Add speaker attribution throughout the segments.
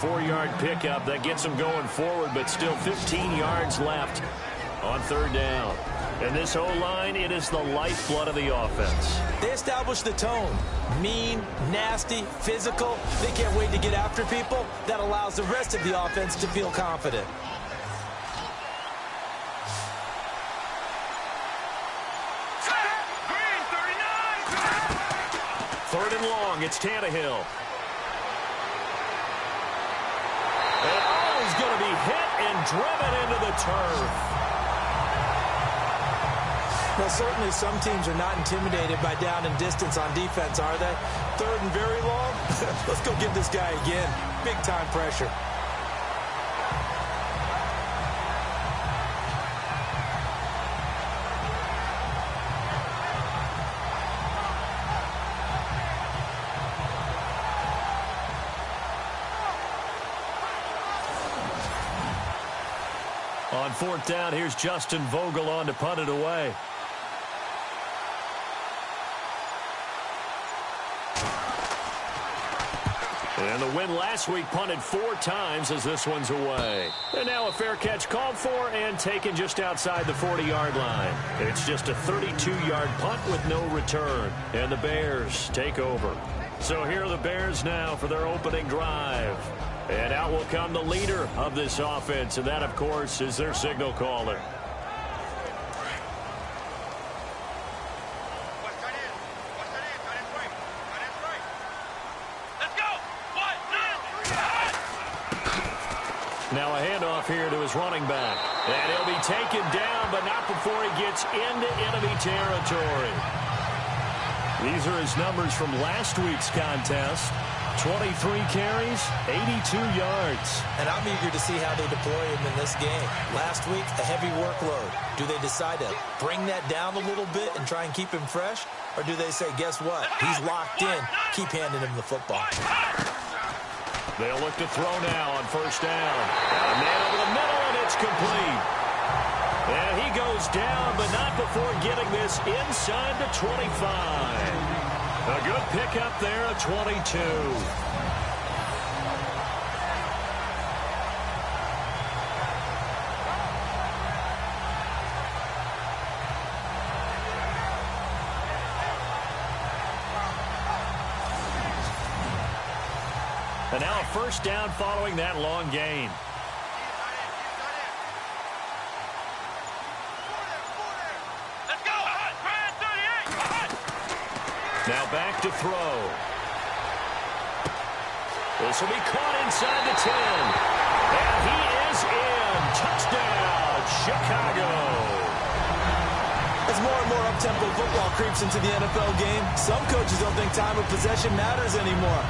Speaker 1: 4-yard pickup that gets them going forward, but still 15 yards left on third down. And this O-line, it is the lifeblood of the offense.
Speaker 2: They establish the tone. Mean, nasty, physical. They can't wait to get after people. That allows the rest of the offense to feel confident.
Speaker 1: Third and long, it's Tannehill. And he's going to be hit and driven into the turf.
Speaker 2: Well, certainly some teams are not intimidated by down and distance on defense, are they? Third and very long? Let's go get this guy again. Big-time pressure.
Speaker 1: On fourth down, here's Justin Vogel on to punt it away. And the win last week punted 4 times as this one's away. And now a fair catch called for and taken just outside the 40-yard line. It's just a 32-yard punt with no return. And the Bears take over. So here are the Bears now for their opening drive. And out will come the leader of this offense, and that, of course, is their signal caller. Now a handoff here to his running back. And he'll be taken down, but not before he gets into enemy territory. These are his numbers from last week's contest. 23 carries, 82 yards.
Speaker 2: And I'm eager to see how they deploy him in this game. Last week, a heavy workload. Do they decide to bring that down a little bit and try and keep him fresh? Or do they say, guess what? He's locked in. Keep handing him the football.
Speaker 1: They'll look to throw now on first down. A man over the middle, and it's complete. And he goes down, but not before getting this inside the 25. A good pickup there at 22. And now a first down following that long gain. Now back to throw. This will be caught inside the 10. And he is in. Touchdown, Chicago.
Speaker 2: As more and more up-tempo football creeps into the NFL game, some coaches don't think time of possession matters anymore.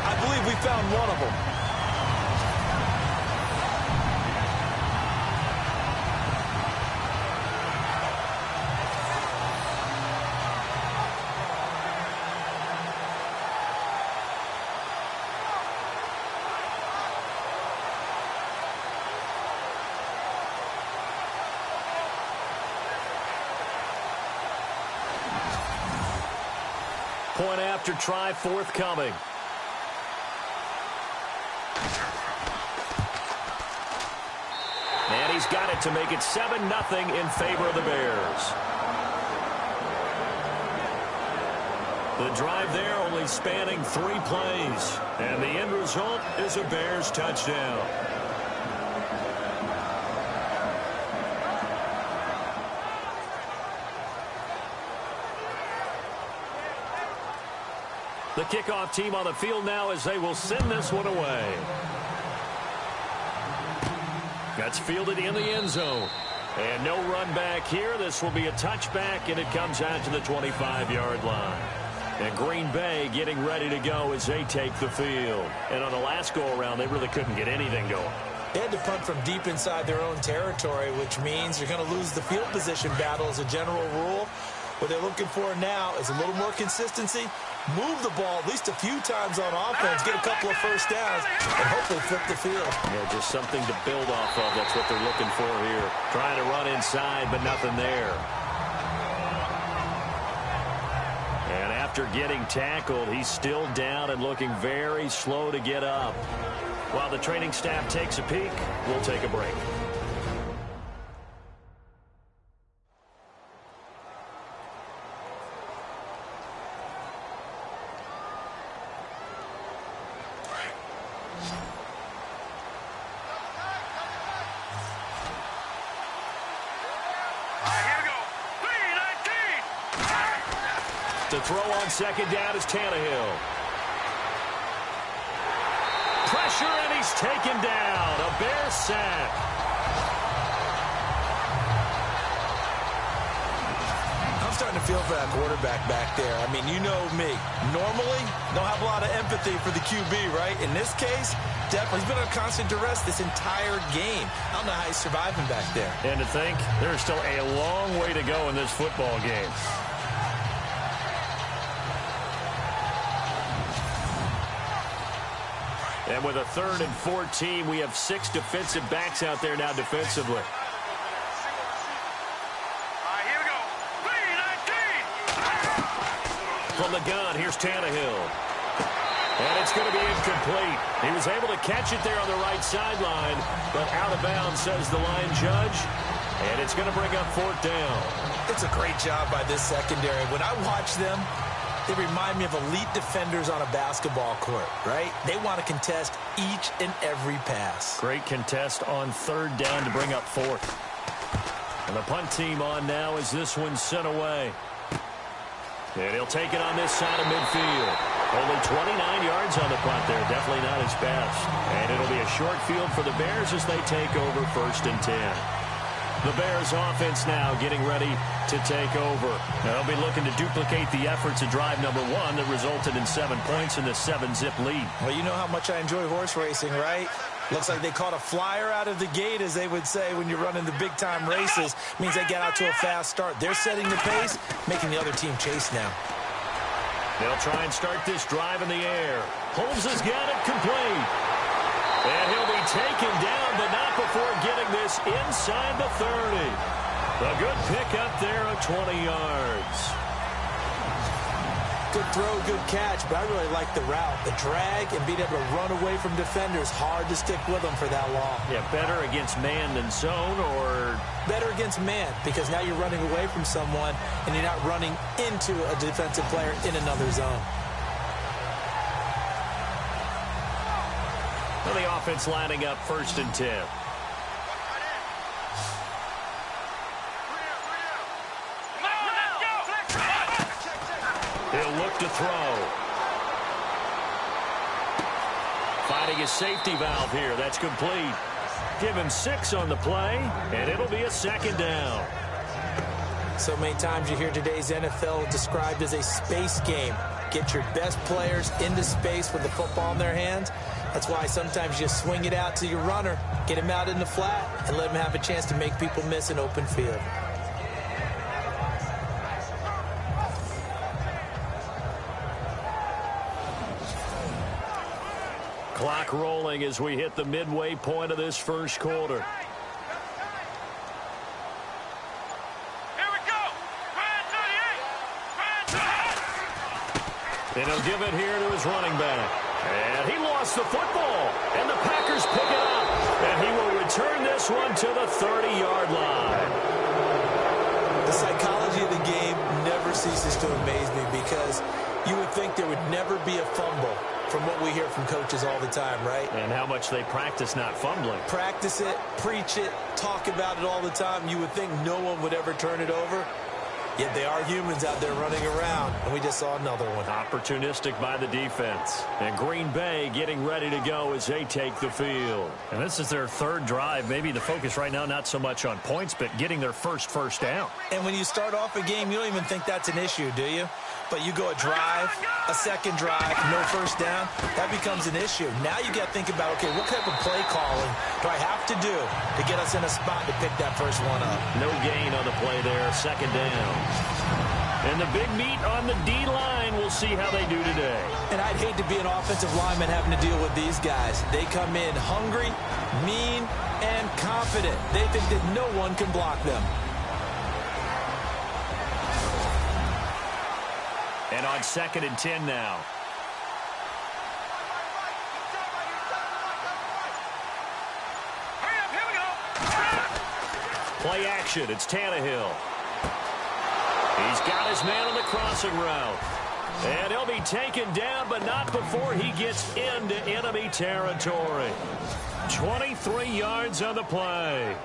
Speaker 2: I believe we found one of them.
Speaker 1: Point after try forthcoming. And he's got it to make it 7-0 in favor of the Bears. The drive there only spanning 3 plays. And the end result is a Bears touchdown. The kickoff team on the field now as they will send this one away. That's fielded in the end zone. And no run back here. This will be a touchback, and it comes out to the 25-yard line. And Green Bay getting ready to go as they take the field. And on the last go-around, they really couldn't get anything going.
Speaker 2: They had to punt from deep inside their own territory, which means you're going to lose the field position battle as a general rule. What they're looking for now is a little more consistency, move the ball at least a few times on offense, get a couple of first downs, and hopefully flip the field.
Speaker 1: Yeah, just something to build off of. That's what they're looking for here. Trying to run inside, but nothing there. And after getting tackled, he's still down and looking very slow to get up. While the training staff takes a peek, we'll take a break. To throw on second down is Tannehill. Pressure, and he's taken down. A Bears sack.
Speaker 2: I'm starting to feel for that quarterback back there. I mean, you know me. Normally, don't have a lot of empathy for the QB, right? In this case, definitely. He's been under constant duress this entire game. I don't know how he's surviving back there.
Speaker 1: And to think, there's still a long way to go in this football game. And with a 3rd and 14, we have 6 defensive backs out there now defensively.
Speaker 3: Here we go. 3-19.
Speaker 1: From the gun, here's Tannehill. And it's going to be incomplete. He was able to catch it there on the right sideline, but out of bounds, says the line judge. And it's going to bring up 4th down.
Speaker 2: It's a great job by this secondary. When I watch them, they remind me of elite defenders on a basketball court, right? They want to contest each and every pass.
Speaker 1: Great contest on 3rd down to bring up 4th. And the punt team on now as this one's sent away. And he'll take it on this side of midfield. Only 29 yards on the punt there. Definitely not his best. And it'll be a short field for the Bears as they take over 1st and 10. The Bears offense now getting ready to take over. Now they'll be looking to duplicate the efforts of drive number 1 that resulted in 7 points in the 7-zip lead.
Speaker 2: Well, you know how much I enjoy horse racing, right? Looks like they caught a flyer out of the gate, as they would say when you're running the big-time races. Means they get out to a fast start. They're setting the pace, making the other team chase now.
Speaker 1: They'll try and start this drive in the air. Holmes has got it complete. And he'll be taken down, but not before getting this inside the 30. A good pickup there of 20 yards.
Speaker 2: Good throw, good catch, but I really like the route. The drag and being able to run away from defenders. Hard to stick with them for that long.
Speaker 1: Yeah, better against man than zone, or?
Speaker 2: Better against man, because now you're running away from someone and you're not running into a defensive player in another zone.
Speaker 1: Well, the offense lining up 1st and 10. He'll look to throw. Finding his safety valve here. That's complete. Give him 6 on the play, and it'll be a 2nd down.
Speaker 2: So many times you hear today's NFL described as a space game. Get your best players into space with the football in their hands. That's why sometimes you swing it out to your runner, get him out in the flat, and let him have a chance to make people miss an open field.
Speaker 1: Clock rolling as we hit the midway point of this first quarter.
Speaker 3: Here we go.
Speaker 1: And he'll give it here to his running back. And he lost the football. And the Packers pick it up. And he will return this one to the 30-yard line.
Speaker 2: The psychology of the game never ceases to amaze me, because you would think there would never be a fumble from what we hear from coaches all the time, right?
Speaker 1: And how much they practice not fumbling.
Speaker 2: Practice it, preach it, talk about it all the time. You would think no one would ever turn it over. Yet they are humans out there running around, and we just saw another one.
Speaker 1: Opportunistic by the defense. And Green Bay getting ready to go as they take the field. And this is their 3rd drive. Maybe the focus right now not so much on points, but getting their first down.
Speaker 2: And when you start off a game, you don't even think that's an issue, do you? But you go a drive, a 2nd drive, no 1st down, that becomes an issue. Now you got to think about, okay, what type of play calling do I have to do to get us in a spot to pick that first one up?
Speaker 1: No gain on the play there, 2nd down. And the big meat on the D-line, we'll see how they do today.
Speaker 2: And I'd hate to be an offensive lineman having to deal with these guys. They come in hungry, mean, and confident. They think that no one can block them.
Speaker 1: And on 2nd and 10 now. Play action. It's Tannehill. He's got his man on the crossing route. And he'll be taken down, but not before he gets into enemy territory. 23 yards on the play.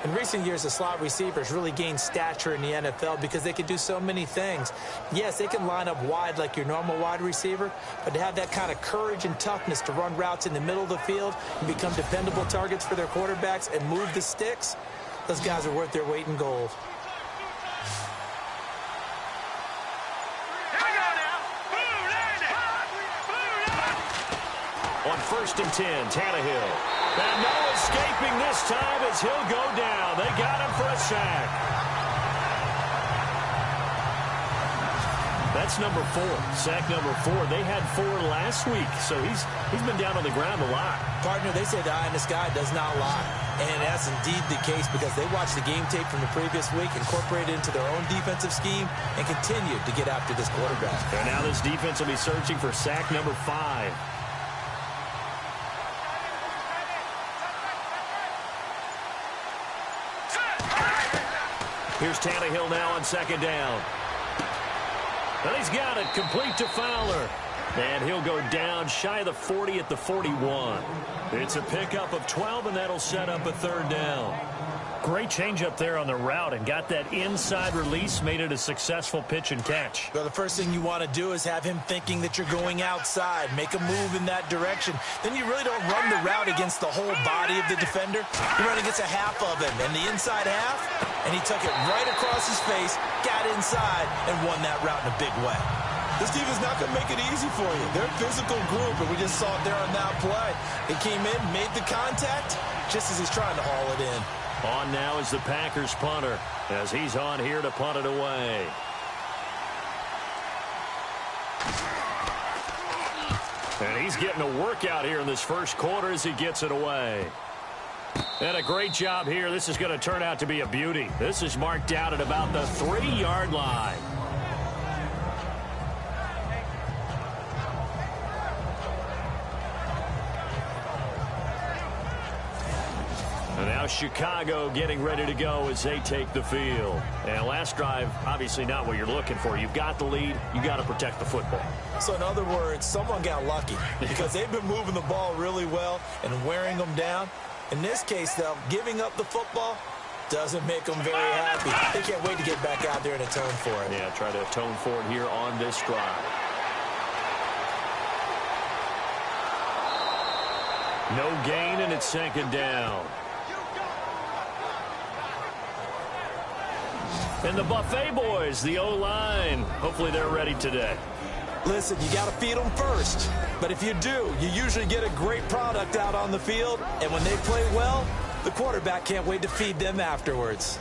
Speaker 2: In recent years, the slot receivers really gained stature in the NFL because they can do so many things. Yes, they can line up wide like your normal wide receiver, but to have that kind of courage and toughness to run routes in the middle of the field and become dependable targets for their quarterbacks and move the sticks, those guys are worth their weight in gold.
Speaker 1: On 1st and 10, Tannehill. And no escaping this time as he'll go down. They got him for a sack. That's number 4. Sack number 4. They had 4 last week, so he's been down on the ground a lot.
Speaker 2: Partner, they say the eye in the sky does not lie. And that's indeed the case because they watched the game tape from the previous week, incorporated it into their own defensive scheme, and continued to get after this quarterback.
Speaker 1: And now this defense will be searching for sack number 5. Here's Tannehill now on 2nd down. And he's got it complete to Fowler. And he'll go down shy of the 40 at the 41. It's a pickup of 12, and that'll set up a 3rd down. Great change up there on the route and got that inside release, made it a successful pitch and catch.
Speaker 2: Well, the first thing you want to do is have him thinking that you're going outside, make a move in that direction. Then you really don't run the route against the whole body of the defender. You run against a half of him, and the inside half, and he took it right across his face, got inside, and won that route in a big way. This defense not going to make it easy for you. They're a physical group, and we just saw it there on that play. They came in, made the contact, just as he's trying to haul it in.
Speaker 1: On now is the Packers punter as he's on here to punt it away. And he's getting a workout here in this first quarter as he gets it away. And a great job here. This is going to turn out to be a beauty. This is marked out at about the 3-yard line. And now Chicago getting ready to go as they take the field. And last drive, obviously not what you're looking for. You've got the lead. You've got to protect the football.
Speaker 2: So in other words, someone got lucky because they've been moving the ball really well and wearing them down. In this case, though, giving up the football doesn't make them very happy. They can't wait to get back out there and atone for it.
Speaker 1: Yeah, try to atone for it here on this drive. No gain, and it's 2nd down. And the Buffet boys, the O-line, hopefully they're ready today.
Speaker 2: Listen, you got to feed them first. But if you do, you usually get a great product out on the field. And when they play well, the quarterback can't wait to feed them afterwards.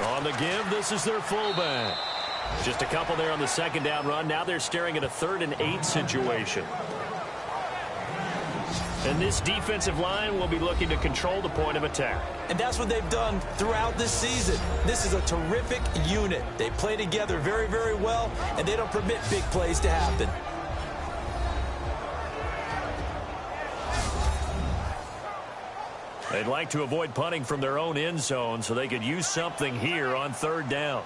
Speaker 1: On the give, this is their fullback. Just a couple there on the 2nd down run. Now they're staring at a 3rd and 8 situation. And this defensive line will be looking to control the point of attack.
Speaker 2: And that's what they've done throughout this season. This is a terrific unit. They play together very, very well, and they don't permit big plays to happen.
Speaker 1: They'd like to avoid punting from their own end zone so they could use something here on 3rd down.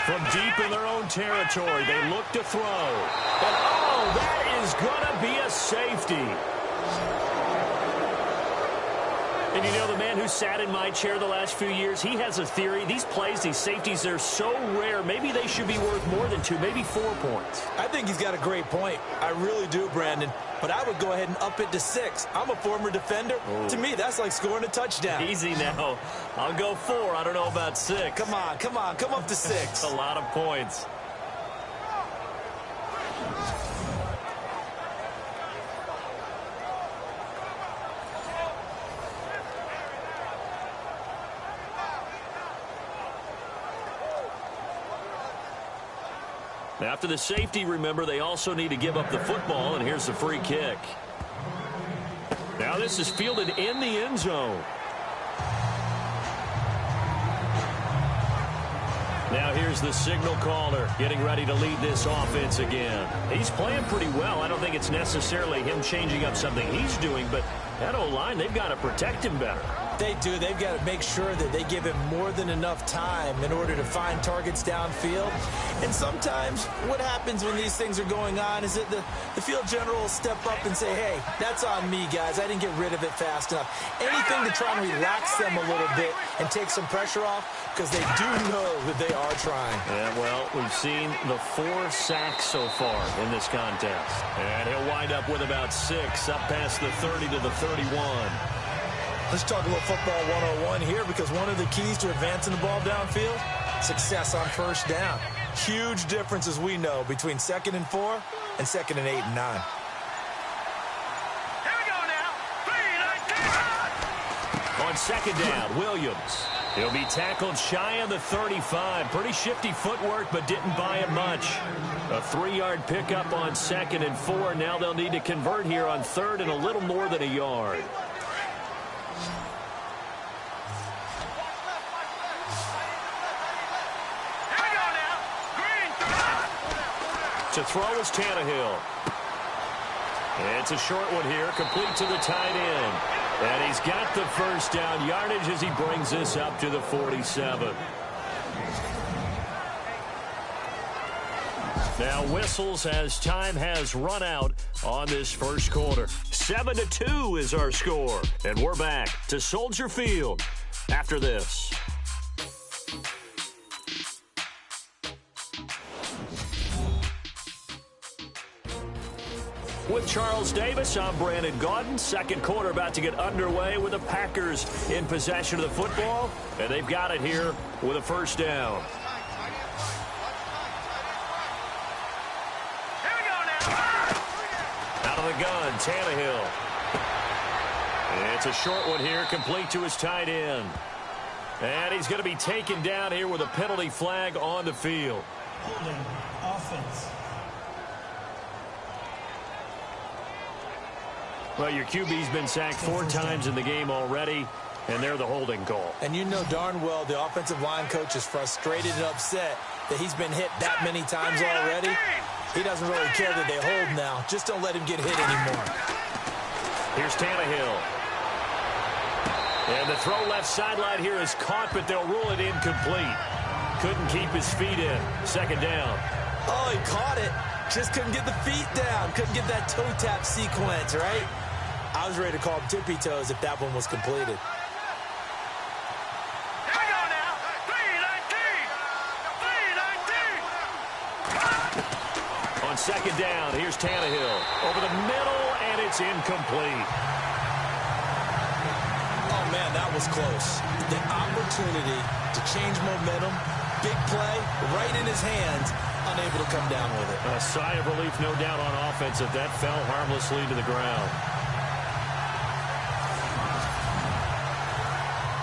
Speaker 1: From deep in their own territory, they look to throw. And, oh, that is going to be a safety. And you know, the man who sat in my chair the last few years, he has a theory. These plays, these safeties, they're so rare. Maybe they should be worth more than 2, maybe 4 points.
Speaker 2: I think he's got a great point. I really do, Brandon. But I would go ahead and up it to 6. I'm a former defender.
Speaker 1: Ooh.
Speaker 2: To me, that's like scoring a touchdown.
Speaker 1: Easy now. I'll go 4. I don't know about 6.
Speaker 2: Come on. Come up to 6.
Speaker 1: That's a lot of points. After the safety, remember, they also need to give up the football, and here's the free kick. Now this is fielded in the end zone. there's the signal caller getting ready to lead this offense again. He's playing pretty well. I don't think it's necessarily him changing up something he's doing, but that O-line, they've got to protect him better.
Speaker 2: They do. They've got to make sure that they give him more than enough time in order to find targets downfield. And sometimes what happens when these things are going on is that the field general will step up and say, hey, that's on me, guys. I didn't get rid of it fast enough. Anything to try and relax them a little bit and take some pressure off, because they do know that they are trying.
Speaker 1: Yeah, well, we've seen the 4 sacks so far in this contest. And he'll wind up with about 6 up past the 30 to the 31.
Speaker 2: Let's talk a little football 101 here, because one of the keys to advancing the ball downfield, success on first down. Huge difference, as we know, between 2nd and 4 and 2nd and 8 and 9.
Speaker 3: Here we go now. 3-19.
Speaker 1: On 2nd down, Williams. He'll be tackled shy of the 35. Pretty shifty footwork, but didn't buy him much. A 3-yard pickup on 2nd and 4. Now they'll need to convert here on 3rd and a little more than a yard. To throw is Tannehill. It's a short one here, complete to the tight end. And he's got the first down yardage as he brings this up to the 47. Now whistles as time has run out on this first quarter. 7-2 is our score. And we're back to Soldier Field after this. With Charles Davis, I'm Brandon Gaudin. Second quarter about to get underway with the Packers in possession of the football. And they've got it here with a first down.
Speaker 3: Here we go now.
Speaker 1: Out of the gun, Tannehill. It's a short one here, complete to his tight end. And he's going to be taken down here with a penalty flag on the field.
Speaker 4: Holding offense.
Speaker 1: Well, your QB's been sacked 4 times in the game already, and they're the holding call.
Speaker 2: And you know darn well the offensive line coach is frustrated and upset that he's been hit that many times already. He doesn't really care that they hold now. Just don't let him get hit anymore.
Speaker 1: Here's Tannehill. And the throw left sideline here is caught, but they'll rule it incomplete. Couldn't keep his feet in. Second down.
Speaker 2: Oh, he caught it. Just couldn't get the feet down. Couldn't get that toe tap sequence, right? I was ready to call him tippy toes if that one was completed.
Speaker 3: Here we go now. 3-19. 3-19.
Speaker 1: On second down, here's Tannehill. Over the middle, and it's incomplete.
Speaker 2: Oh, man, that was close. The opportunity to change momentum, big play, right in his hands, unable to come down with it.
Speaker 1: A sigh of relief, no doubt, on offense if that fell harmlessly to the ground.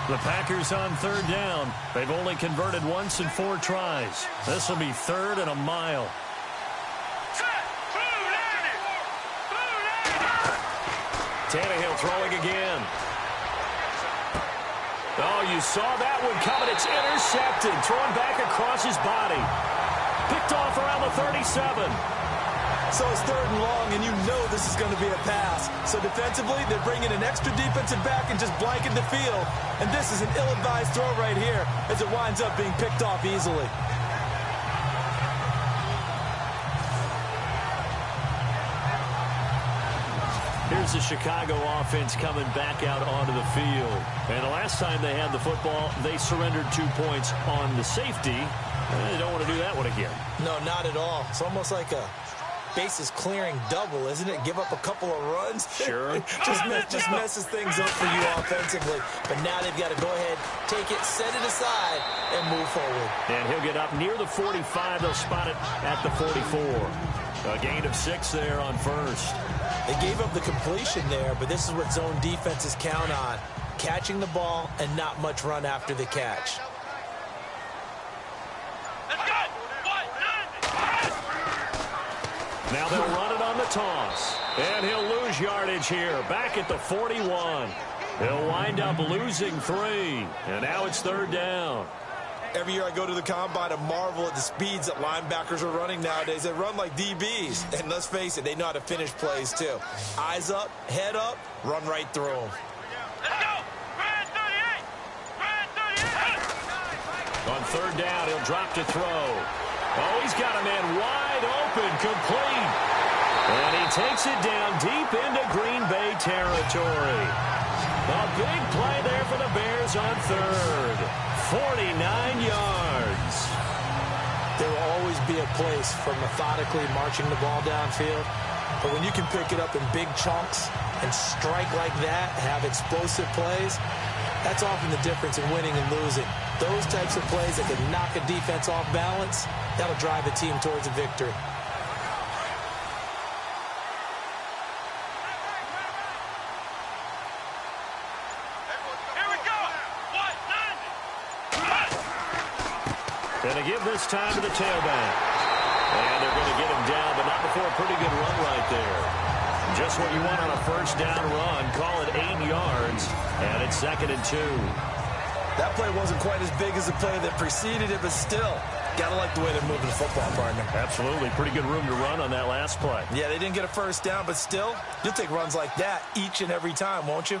Speaker 1: The Packers on third down. They've only converted once in 4 tries. This will be 3rd and a mile. Tannehill throwing again. Oh, you saw that one coming. It's intercepted. Thrown back across his body. Picked off around the 37.
Speaker 2: So it's 3rd and long, and you know this is going to be a pass. So defensively, they're bringing an extra defensive back and just blanking the field. And this is an ill-advised throw right here as it winds up being picked off easily.
Speaker 1: Here's the Chicago offense coming back out onto the field. And the last time they had the football, they surrendered 2 points on the safety. They don't want to do that one again.
Speaker 2: No, not at all. It's almost like a bases clearing double, isn't it? Give up a couple of runs.
Speaker 1: Sure.
Speaker 2: just messes things up for you offensively. But now they've got to go ahead, take it, set it aside, and move forward.
Speaker 1: And he'll get up near the 45. They'll spot it at the 44. A gain of 6 there on first.
Speaker 2: They gave up the completion there, but this is what zone defenses count on. Catching the ball and not much run after the catch.
Speaker 3: Let's go.
Speaker 1: Now they'll run it on the toss. And he'll lose yardage here. Back at the 41. He'll wind up losing 3. And now it's 3rd down.
Speaker 2: Every year I go to the combine and marvel at the speeds that linebackers are running nowadays. They run like DBs. And let's face it, they know how to finish plays too. Eyes up, head up, run right through them.
Speaker 3: Let's go! Brad 38! Brad 38!
Speaker 1: On third down, he'll drop to throw. Oh, he's got a man wide open, complete. And he takes it down deep into Green Bay territory. A big play there for the Bears on third. 49 yards.
Speaker 2: There will always be a place for methodically marching the ball downfield. But when you can pick it up in big chunks and strike like that, have explosive plays, that's often the difference in winning and losing. Those types of plays that can knock a defense off balance, that'll drive a team towards a victory.
Speaker 1: Going to give this time to the tailback. And they're going to get him down, but not before a pretty good run right there. Just what you want on a first down run. Call it 8 yards, and it's 2nd and 2.
Speaker 2: That play wasn't quite as big as the play that preceded it, but still, got to like the way they're moving the football, partner.
Speaker 1: Absolutely. Pretty good room to run on that last play.
Speaker 2: Yeah, they didn't get a first down, but still, you'll take runs like that each and every time, won't you?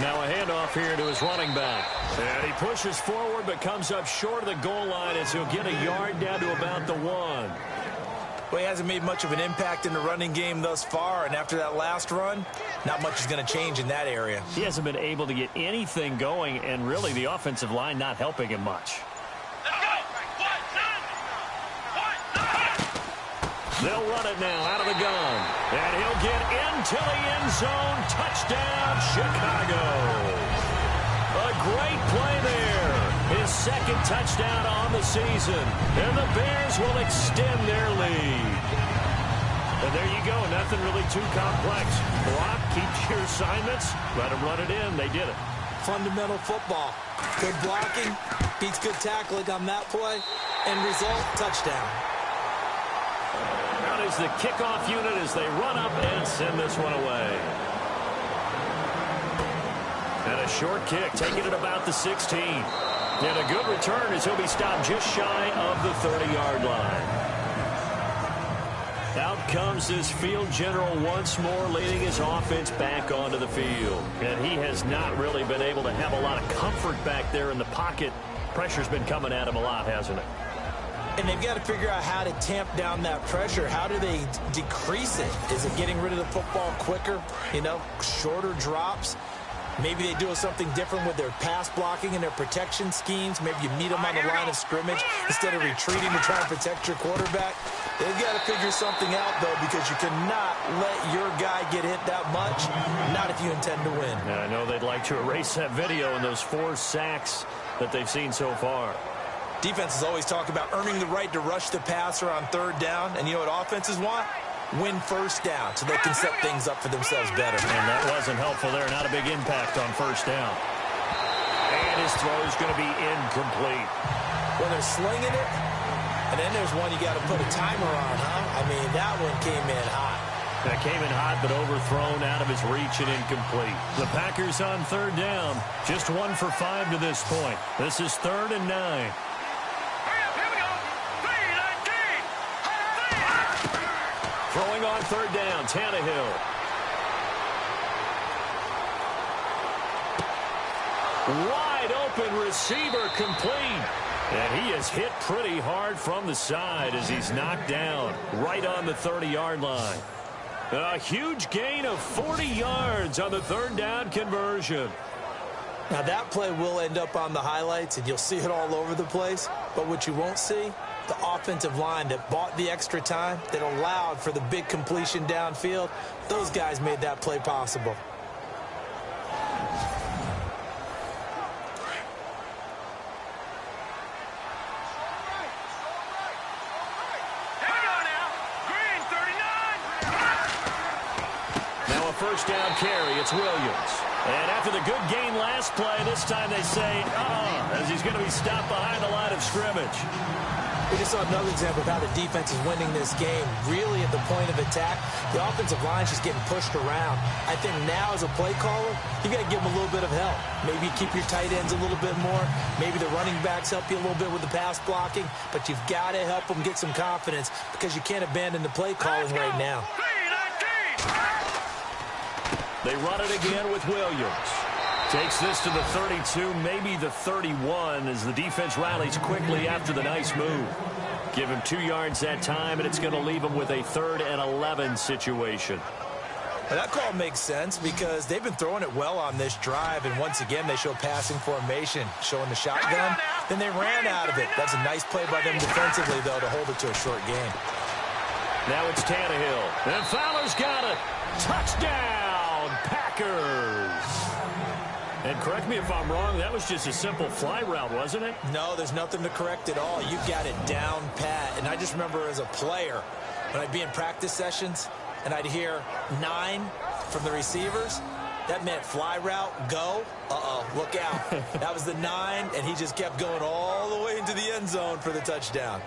Speaker 1: Now a handoff here to his running back. And he pushes forward but comes up short of the goal line as he'll get a yard down to about the 1.
Speaker 2: Well, he hasn't made much of an impact in the running game thus far, and after that last run, not much is going to change in that area.
Speaker 1: He hasn't been able to get anything going, and really the offensive line not helping him much. They'll run it now out of the gun. And he'll get into the end zone. Touchdown, Chicago. A great play there. His 2nd touchdown on the season. And the Bears will extend their lead. And there you go. Nothing really too complex. Block, keep your assignments. Let them run it in. They did it.
Speaker 2: Fundamental football. Good blocking. Beats good tackling on that play. End result, touchdown.
Speaker 1: Is the kickoff unit as they run up and send this one away. And a short kick, taking it about the 16. And a good return as he'll be stopped just shy of the 30-yard line. Out comes this field general once more, leading his offense back onto the field. And he has not really been able to have a lot of comfort back there in the pocket. Pressure's been coming at him a lot, hasn't it?
Speaker 2: And they've got to figure out how to tamp down that pressure. How do they decrease it? Is it getting rid of the football quicker? You know, shorter drops? Maybe they do something different with their pass blocking and their protection schemes. Maybe you meet them on the line of scrimmage instead of retreating to try and protect your quarterback. They've got to figure something out, though, because you cannot let your guy get hit that much, not if you intend to win.
Speaker 1: Yeah, I know they'd like to erase that video and those 4 sacks that they've seen so far.
Speaker 2: Defenses always talk about earning the right to rush the passer on third down. And you know what offenses want? Win first down so they can set things up for themselves better.
Speaker 1: And that wasn't helpful there. Not a big impact on first down. And his throw is going to be incomplete.
Speaker 2: Well, they're slinging it. And then there's one you got to put a timer on, huh? I mean, that one came in hot.
Speaker 1: That came in hot, but overthrown out of his reach and incomplete. The Packers on third down. Just 1 for 5 to this point. This is 3rd and 9. Throwing on third down, Tannehill. Wide open receiver complete. And he is hit pretty hard from the side as he's knocked down right on the 30-yard line. A huge gain of 40 yards on the third down conversion.
Speaker 2: Now that play will end up on the highlights and you'll see it all over the place. But what you won't see, the offensive line that bought the extra time, that allowed for the big completion downfield, those guys made that play possible.
Speaker 1: Now a first down carry, it's Williams. And after the good gain last play, this time they say, as he's going to be stopped behind the line of scrimmage.
Speaker 2: We just saw another example of how the defense is winning this game. Really at the point of attack, the offensive line's just getting pushed around. I think now as a play caller, you got to give them a little bit of help. Maybe keep your tight ends a little bit more. Maybe the running backs help you a little bit with the pass blocking. But you've got to help them get some confidence because you can't abandon the play calling right now.
Speaker 1: They run it again with Williams. Takes this to the 32, maybe the 31, as the defense rallies quickly after the nice move. Give him 2 yards that time, and it's going to leave him with a 3rd and 11 situation.
Speaker 2: Well, that call makes sense because they've been throwing it well on this drive, and once again they show passing formation, showing the shotgun. Then they ran out of it. That's a nice play by them defensively, though, to hold it to a short game.
Speaker 1: Now it's Tannehill. And Fowler's got it. Touchdown, Packers. And correct me if I'm wrong, that was just a simple fly route, wasn't it?
Speaker 2: No, there's nothing to correct at all. You got it down pat. And I just remember as a player, when I'd be in practice sessions and I'd hear 9 from the receivers, that meant fly route, go. Uh-oh, look out. That was the 9, and he just kept going all the way into the end zone for the touchdown.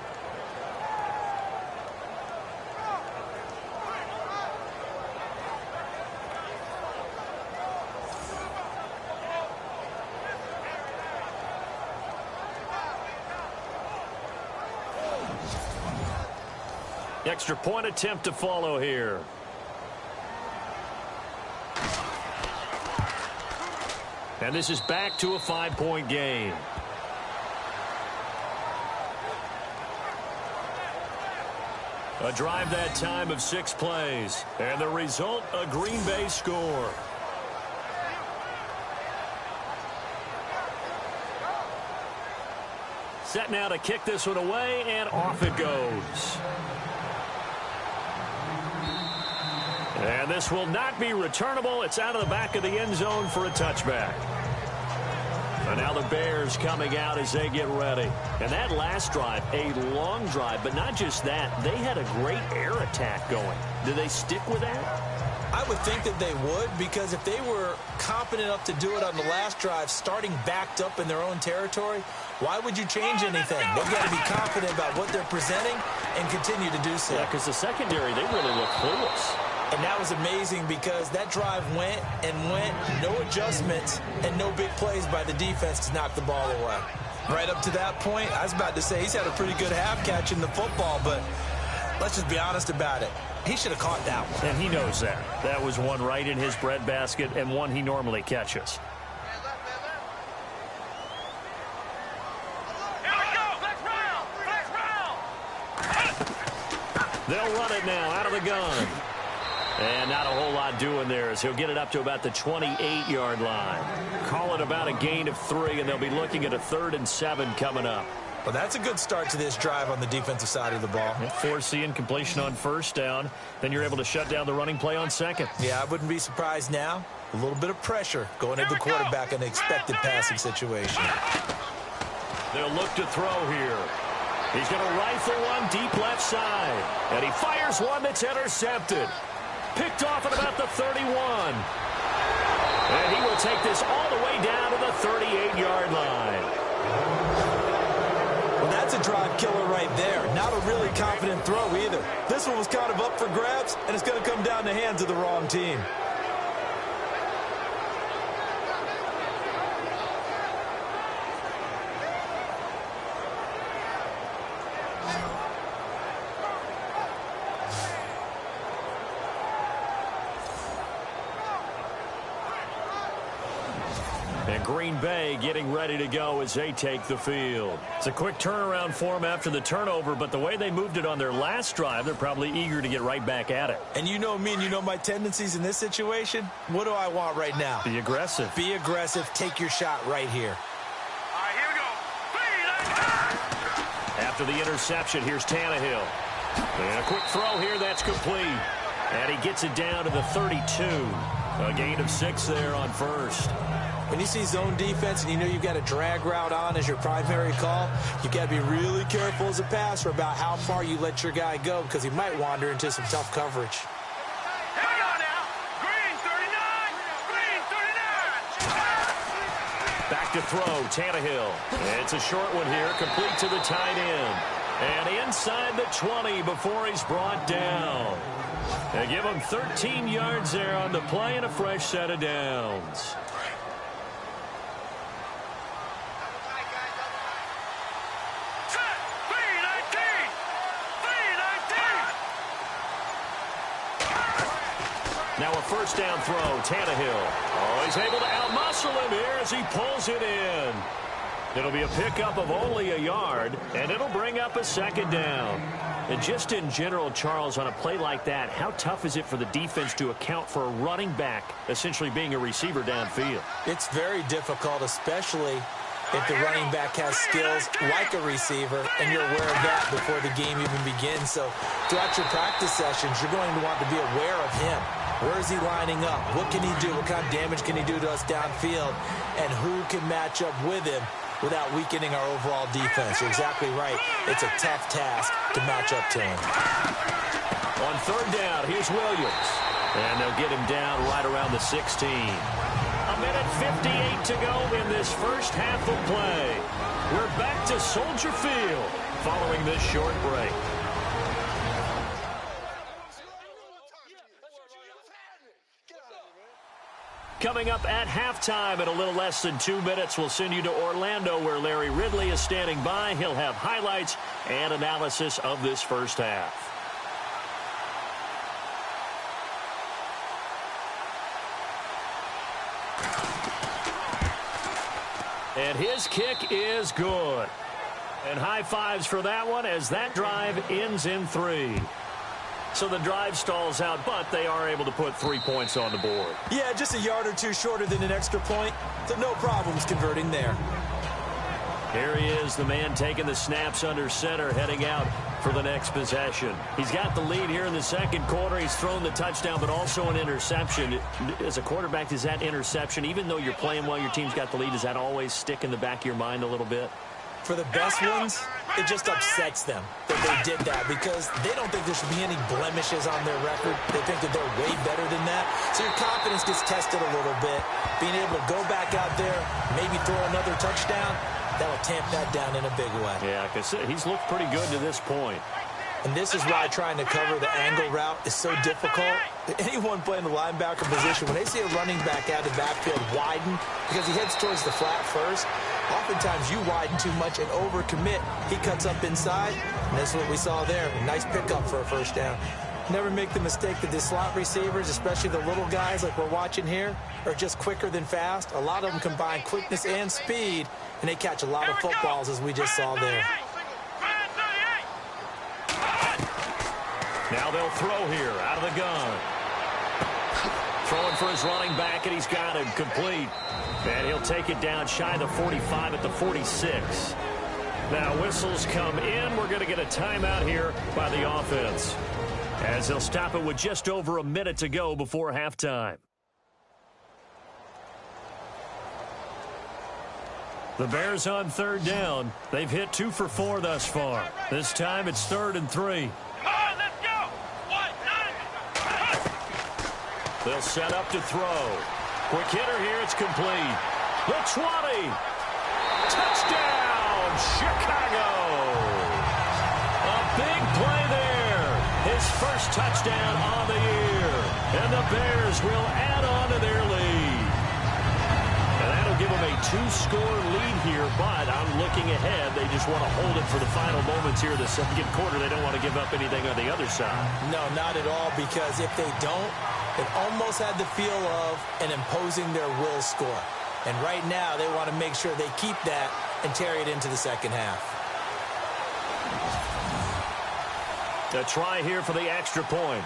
Speaker 1: Extra point attempt to follow here. And this is back to a 5-point game. A drive that time of 6 plays. And the result, a Green Bay score. Set now to kick this one away, and off it goes. And this will not be returnable. It's out of the back of the end zone for a touchback. And now the Bears coming out as they get ready. And that last drive, a long drive, but not just that. They had a great air attack going. Do they stick with that?
Speaker 2: I would think that they would, because if they were confident enough to do it on the last drive, starting backed up in their own territory, why would you change anything? They've got to be confident about what they're presenting and continue to do so.
Speaker 1: Yeah, because the secondary, they really look clueless.
Speaker 2: And that was amazing because that drive went and went, no adjustments and no big plays by the defense to knock the ball away. Right up to that point, I was about to say he's had a pretty good half catching the football, but let's just be honest about it. He should have caught that one.
Speaker 1: And he knows that. That was one right in his breadbasket and one he normally catches. They'll run it now out of the gun. And not a whole lot doing there as he'll get it up to about the 28-yard line. Call it about a gain of 3, and they'll be looking at a 3rd and 7 coming up.
Speaker 2: Well, that's a good start to this drive on the defensive side of the ball.
Speaker 1: Force the incompletion on 1st down. Then you're able to shut down the running play on 2nd.
Speaker 2: Yeah, I wouldn't be surprised now. A little bit of pressure going into the quarterback in an expected passing situation.
Speaker 1: They'll look to throw here. He's going to rifle one deep left side. And he fires one that's intercepted. Picked off at about the 31. And he will take this all the way down to the 38-yard line.
Speaker 2: Well, that's a drive killer right there. Not a really confident throw either. This one was kind of up for grabs, and it's going to come down the hands of the wrong team.
Speaker 1: And Green Bay getting ready to go as they take the field. It's a quick turnaround for them after the turnover, but the way they moved it on their last drive, they're probably eager to get right back at it.
Speaker 2: And you know me and you know my tendencies in this situation. What do I want right now?
Speaker 1: Be aggressive.
Speaker 2: Be aggressive. Take your shot right here.
Speaker 3: All right, here we go.
Speaker 1: After the interception, here's Tannehill. And a quick throw here, that's complete. And he gets it down to the 32. A gain of 6 there on 1st.
Speaker 2: When you see zone defense and you know you've got a drag route on as your primary call, you've got to be really careful as a passer about how far you let your guy go because he might wander into some tough coverage.
Speaker 3: Here we go now. Green 39. Green 39.
Speaker 1: Back to throw, Tannehill. It's a short one here, complete to the tight end. And inside the 20 before he's brought down. They give him 13 yards there on the play and a fresh set of downs. Now a first down throw, Tannehill. Oh, he's able to outmuscle him here as he pulls it in. It'll be a pickup of only a yard, and it'll bring up a second down. And just in general, Charles, on a play like that, how tough is it for the defense to account for a running back essentially being a receiver downfield?
Speaker 2: It's very difficult, especially if the running back has skills like a receiver, and you're aware of that before the game even begins. So throughout your practice sessions, you're going to want to be aware of him. Where is he lining up? What can he do? What kind of damage can he do to us downfield? And who can match up with him without weakening our overall defense? You're exactly right. It's a tough task to match up to him.
Speaker 1: On third down, here's Williams. And they'll get him down right around the 16. A minute 58 to go in this first half of play. We're back to Soldier Field following this short break. Coming up at halftime in a little less than 2 minutes, we'll send you to Orlando where Larry Ridley is standing by. He'll have highlights and analysis of this first half. And his kick is good. And high fives for that one as that drive ends in 3. So the drive stalls out, but they are able to put 3 points on the board.
Speaker 2: Yeah, just a yard or two shorter than an extra point, so no problems converting there.
Speaker 1: Here he is, the man taking the snaps under center, heading out for the next possession. He's got the lead here in the second quarter. He's thrown the touchdown, but also an interception. As a quarterback, does that interception, even though you're playing well, your team's got the lead, does that always stick in the back of your mind a little bit?
Speaker 2: For the best ones, it just upsets them that they did that because they don't think there should be any blemishes on their record. They think that they're way better than that. So your confidence gets tested a little bit. Being able to go back out there, maybe throw another touchdown, that'll tamp that down in a big way.
Speaker 1: Yeah, because he's looked pretty good to this point.
Speaker 2: And this is why trying to cover the angle route is so difficult. Anyone playing the linebacker position, when they see a running back out of the backfield widen because he heads towards the flat first, oftentimes you widen too much and overcommit. He cuts up inside, and that's what we saw there. A nice pickup for a first down. Never make the mistake that the slot receivers, especially the little guys like we're watching here, are just quicker than fast. A lot of them combine quickness and speed, and they catch a lot of footballs, as we just saw there.
Speaker 1: Now they'll throw here out of the gun. Throwing for his running back, and he's got him complete. And he'll take it down shy of the 45 at the 46. Now whistles come in. We're going to get a timeout here by the offense, as they'll stop it with just over a minute to go before halftime. The Bears on third down. They've hit 2 for 4 thus far. This time it's 3rd and 3. They'll set up to throw. Quick hitter here. It's complete. The 20. Touchdown, Chicago. A big play there. His first touchdown on the year. And the Bears will add on to their lead. And that'll give them a 2-score lead here, but I'm looking ahead. They just want to hold it for the final moments here of the second quarter. They don't want to give up anything on the other side.
Speaker 2: No, not at all, because if they don't, it almost had the feel of an imposing their will score. And right now, they want to make sure they keep that and carry it into the second half.
Speaker 1: A try here for the extra point.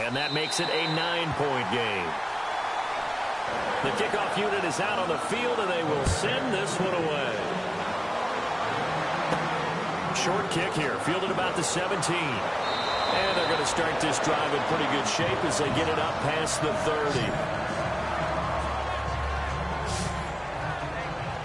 Speaker 1: And that makes it a 9-point game. The kickoff unit is out on the field, and they will send this one away. Short kick here, fielded about the 17. And they're going to start this drive in pretty good shape as they get it up past the 30.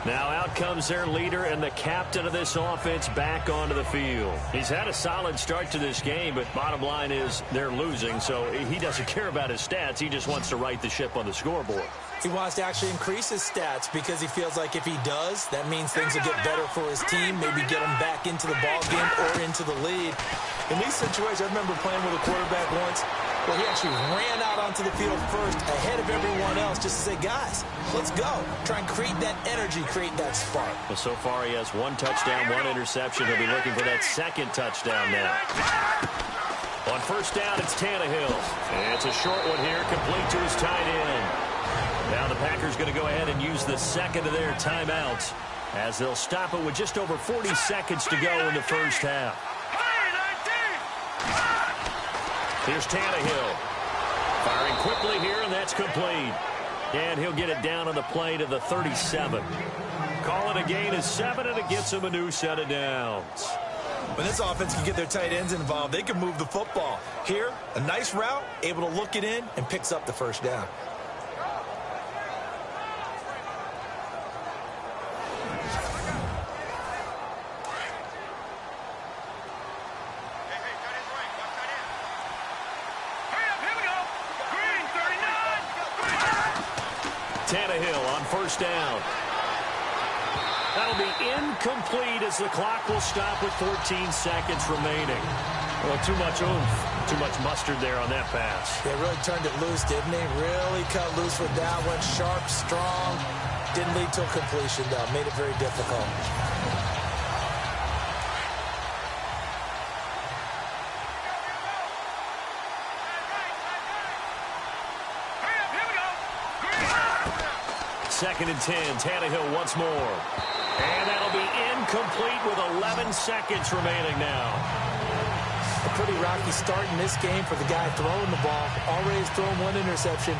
Speaker 1: Now out comes their leader and the captain of this offense back onto the field. He's had a solid start to this game, but bottom line is they're losing, so he doesn't care about his stats. He just wants to right the ship on the scoreboard.
Speaker 2: He wants to actually increase his stats because he feels like if he does, that means things will get better for his team, maybe get him back into the ball game or into the lead. In these situations, I remember playing with a quarterback once where he actually ran out onto the field first ahead of everyone else just to say, guys, let's go. Try and create that energy, create that spark.
Speaker 1: Well, so far he has 1 touchdown, 1 interception. He'll be looking for that 2nd touchdown now. On first down, it's Tannehill. And it's a short one here, complete to his tight end. Now the Packers going to go ahead and use the 2nd of their timeouts as they'll stop it with just over 40 seconds to go in the first half. Here's Tannehill. Firing quickly here, and that's complete. And he'll get it down on the play to the 37. Call it a gain of 7, and it gets him a new set of downs.
Speaker 2: When this offense can get their tight ends involved, they can move the football. Here, a nice route, able to look it in, and picks up the first down.
Speaker 1: Tannehill on first down. That'll be incomplete as the clock will stop with 14 seconds remaining. Well, too much oomph, too much mustard there on that pass.
Speaker 2: They really turned it loose, didn't they? Really cut loose with that one. Sharp, strong. Didn't lead to a completion, though. Made it very difficult.
Speaker 1: Second and 10. Tannehill once more. And that'll be incomplete with 11 seconds remaining now.
Speaker 2: A pretty rocky start in this game for the guy throwing the ball. Already has thrown 1 interception.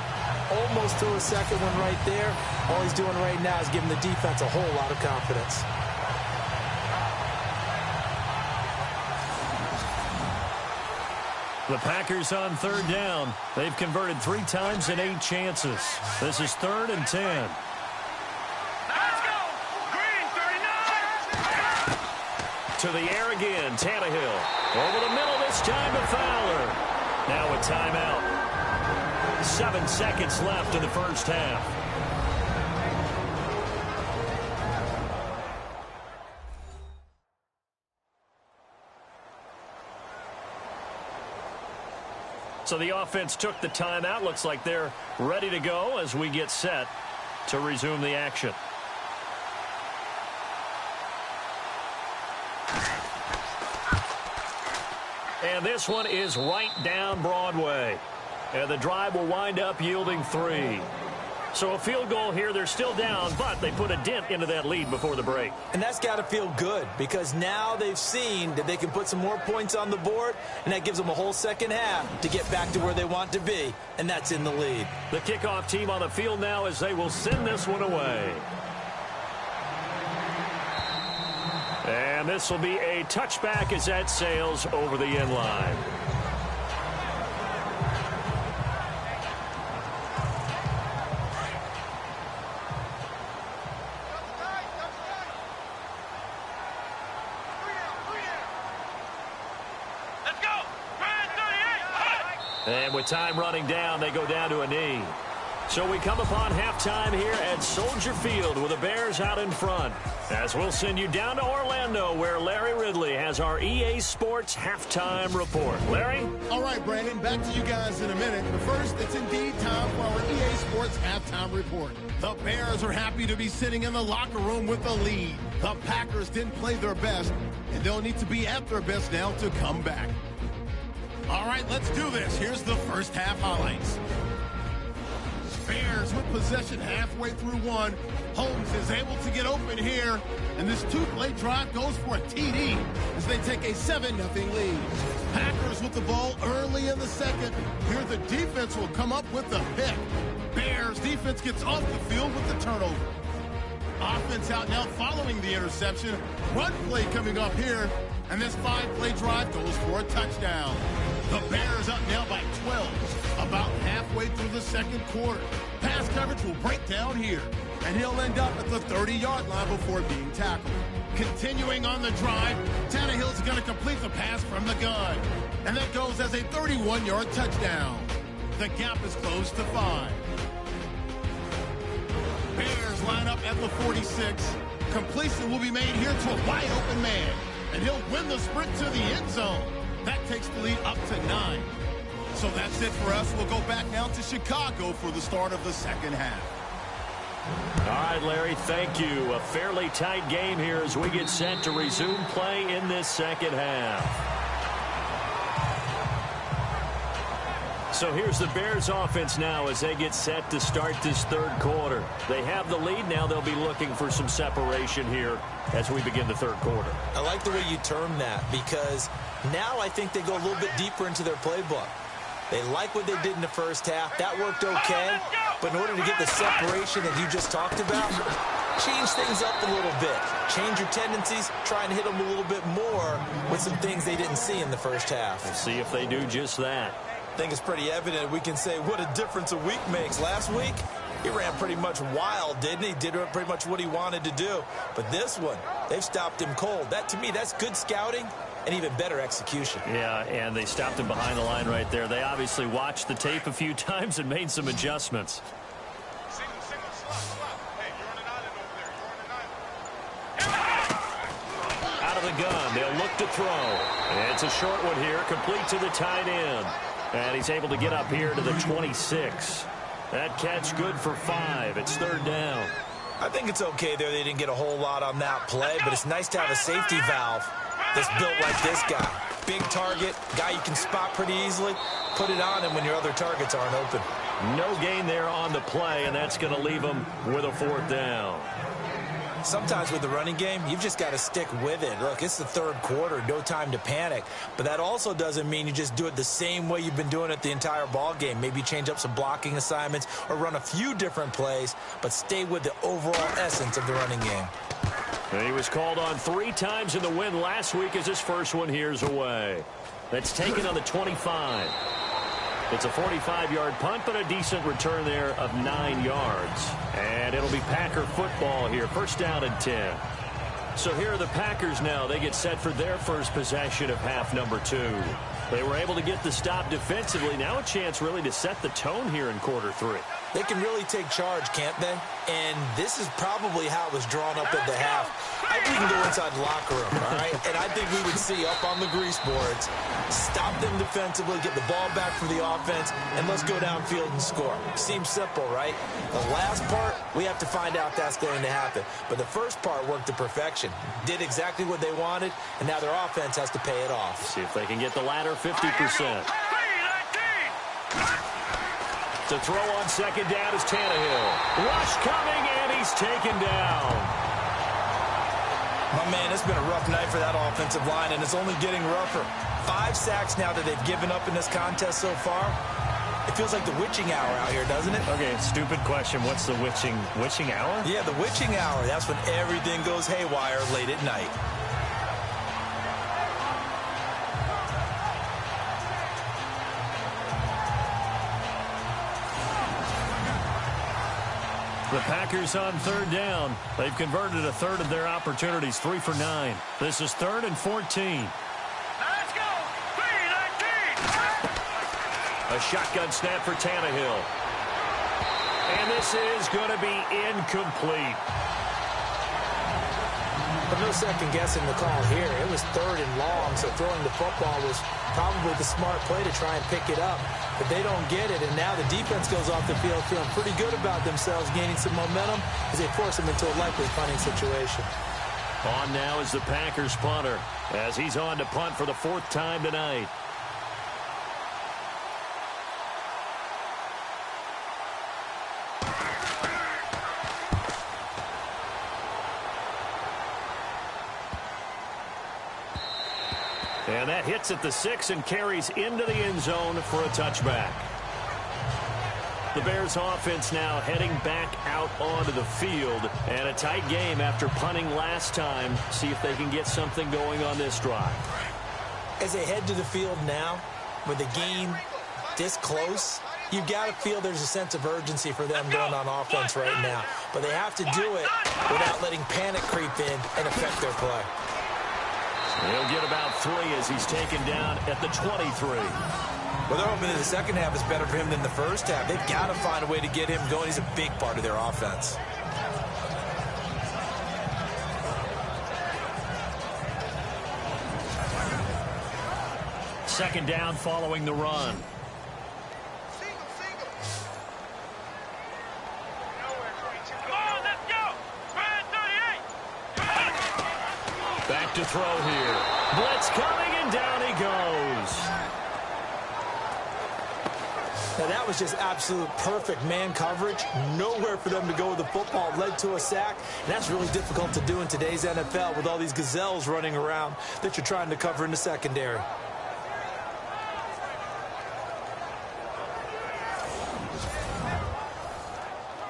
Speaker 2: Almost threw a second one right there. All he's doing right now is giving the defense a whole lot of confidence.
Speaker 1: The Packers on third down. They've converted 3 times in 8 chances. This is 3rd and 10.
Speaker 3: Let's go! Green 39!
Speaker 1: To the air again, Tannehill. Over the middle this time to Fowler. Now a timeout. 7 seconds left in the first half. So the offense took the timeout. Looks like they're ready to go as we get set to resume the action. And this one is right down Broadway. And the drive will wind up yielding 3. So a field goal here. They're still down, but they put a dent into that lead before the break.
Speaker 2: And that's got to feel good because now they've seen that they can put some more points on the board, and that gives them a whole second half to get back to where they want to be, and that's in the lead.
Speaker 1: The kickoff team on the field now as they will send this one away. And this will be a touchback as that sails over the end line. And with time running down, they go down to a knee. So we come upon halftime here at Soldier Field with the Bears out in front. As we'll send you down to Orlando where Larry Ridley has our EA Sports halftime report. Larry?
Speaker 5: All right, Brandon, back to you guys in a minute. But first, it's indeed time for our EA Sports halftime report. The Bears are happy to be sitting in the locker room with the lead. The Packers didn't play their best, and they'll need to be at their best now to come back. All right, let's do this. Here's the first half highlights. Bears with possession halfway through one. Holmes is able to get open here, and this 2-play drive goes for a TD as they take a 7-0 lead. Packers with the ball early in the second. Here the defense will come up with the pick. Bears defense gets off the field with the turnover. Offense out now following the interception. Run play coming up here, and this 5-play drive goes for a touchdown. The Bears up now by 12, about halfway through the second quarter. Pass coverage will break down here, and he'll end up at the 30-yard line before being tackled. Continuing on the drive, Tannehill's going to complete the pass from the gun, and that goes as a 31-yard touchdown. The gap is closed to 5. Bears line up at the 46. Completion will be made here to a wide-open man, and he'll win the sprint to the end zone. That takes the lead up to 9. So that's it for us. We'll go back now to Chicago for the start of the second half.
Speaker 1: All right, Larry, thank you. A fairly tight game here as we get set to resume play in this second half. So here's the Bears offense now as they get set to start this third quarter. They have the lead now. They'll be looking for some separation here as we begin the third quarter.
Speaker 2: I like the way you term that because now I think they go a little bit deeper into their playbook. They like what they did in the first half. That worked okay. But in order to get the separation that you just talked about, change things up a little bit. Change your tendencies. Try and hit them a little bit more with some things they didn't see in the first half.
Speaker 1: We'll see if they do just that.
Speaker 2: I think it's pretty evident. We can say what a difference a week makes. Last week, he ran pretty much wild, didn't he? Did pretty much what he wanted to do. But this one, they've stopped him cold. That, to me, that's good scouting and even better execution.
Speaker 1: Yeah, and they stopped him behind the line right there. They obviously watched the tape a few times and made some adjustments. Out of the gun, they'll look to throw. And it's a short one here, complete to the tight end. And he's able to get up here to the 26. That catch good for 5. It's third down.
Speaker 2: I think it's okay there. They didn't get a whole lot on that play, but it's nice to have a safety valve that's built like this guy. Big target, guy you can spot pretty easily. Put it on him when your other targets aren't open.
Speaker 1: No gain there on the play, and that's going to leave him with a fourth down.
Speaker 2: Sometimes with the running game, you've just got to stick with it. Look, it's the third quarter, no time to panic. But that also doesn't mean you just do it the same way you've been doing it the entire ball game. Maybe change up some blocking assignments or run a few different plays, but stay with the overall essence of the running game.
Speaker 1: And he was called on 3 times in the win last week as his first one here's away. That's taken on the 25. It's a 45-yard punt, but a decent return there of 9 yards. And it'll be Packer football here. First down and 10. So here are the Packers now. They get set for their first possession of half number 2. They were able to get the stop defensively. Now a chance really to set the tone here in quarter 3.
Speaker 2: They can really take charge, can't they? And this is probably how it was drawn up at the half. I think we can go inside the locker room, all right? And I think we would see up on the grease boards, stop them defensively, get the ball back for the offense, and let's go downfield and score. Seems simple, right? The last part, we have to find out that's going to happen. But the first part worked to perfection. Did exactly what they wanted, and now their offense has to pay it off.
Speaker 1: See if they can get the latter 50%. To throw on second down is Tannehill. Rush coming, and he's taken down.
Speaker 2: My man, it's been a rough night for that offensive line, and it's only getting rougher. 5 sacks now that they've given up in this contest so far. It feels like the witching hour out here, doesn't it?
Speaker 1: Okay, stupid question. What's the witching hour?
Speaker 2: Yeah, the witching hour. That's when everything goes haywire late at night.
Speaker 1: The Packers on third down. They've converted a third of their opportunities, 3 for 9. This is 3rd and 14.
Speaker 3: Let's go. 3-19.
Speaker 1: A shotgun snap for Tannehill. And this is going to be incomplete.
Speaker 2: But no second guessing the call here. It was 3rd and long, so throwing the football was probably the smart play to try and pick it up. But they don't get it, and now the defense goes off the field feeling pretty good about themselves, gaining some momentum as they force them into a likely punting situation.
Speaker 1: On now is the Packers punter as he's on to punt for the 4th time tonight. And that hits at the 6 and carries into the end zone for a touchback. The Bears offense now heading back out onto the field. And a tight game after punting last time. See if they can get something going on this drive.
Speaker 2: As they head to the field now, with the game this close, you've got to feel there's a sense of urgency for them going on offense right now. But they have to do it without letting panic creep in and affect their play.
Speaker 1: He'll get about 3 as he's taken down at the 23.
Speaker 2: Well, they're hoping that the second half is better for him than the first half. They've got to find a way to get him going. He's a big part of their offense.
Speaker 1: Second down following the run. Back to throw here. Blitz coming, and down he goes.
Speaker 2: Now, that was just absolute perfect man coverage. Nowhere for them to go with the football. Led to a sack. And that's really difficult to do in today's NFL with all these gazelles running around that you're trying to cover in the secondary.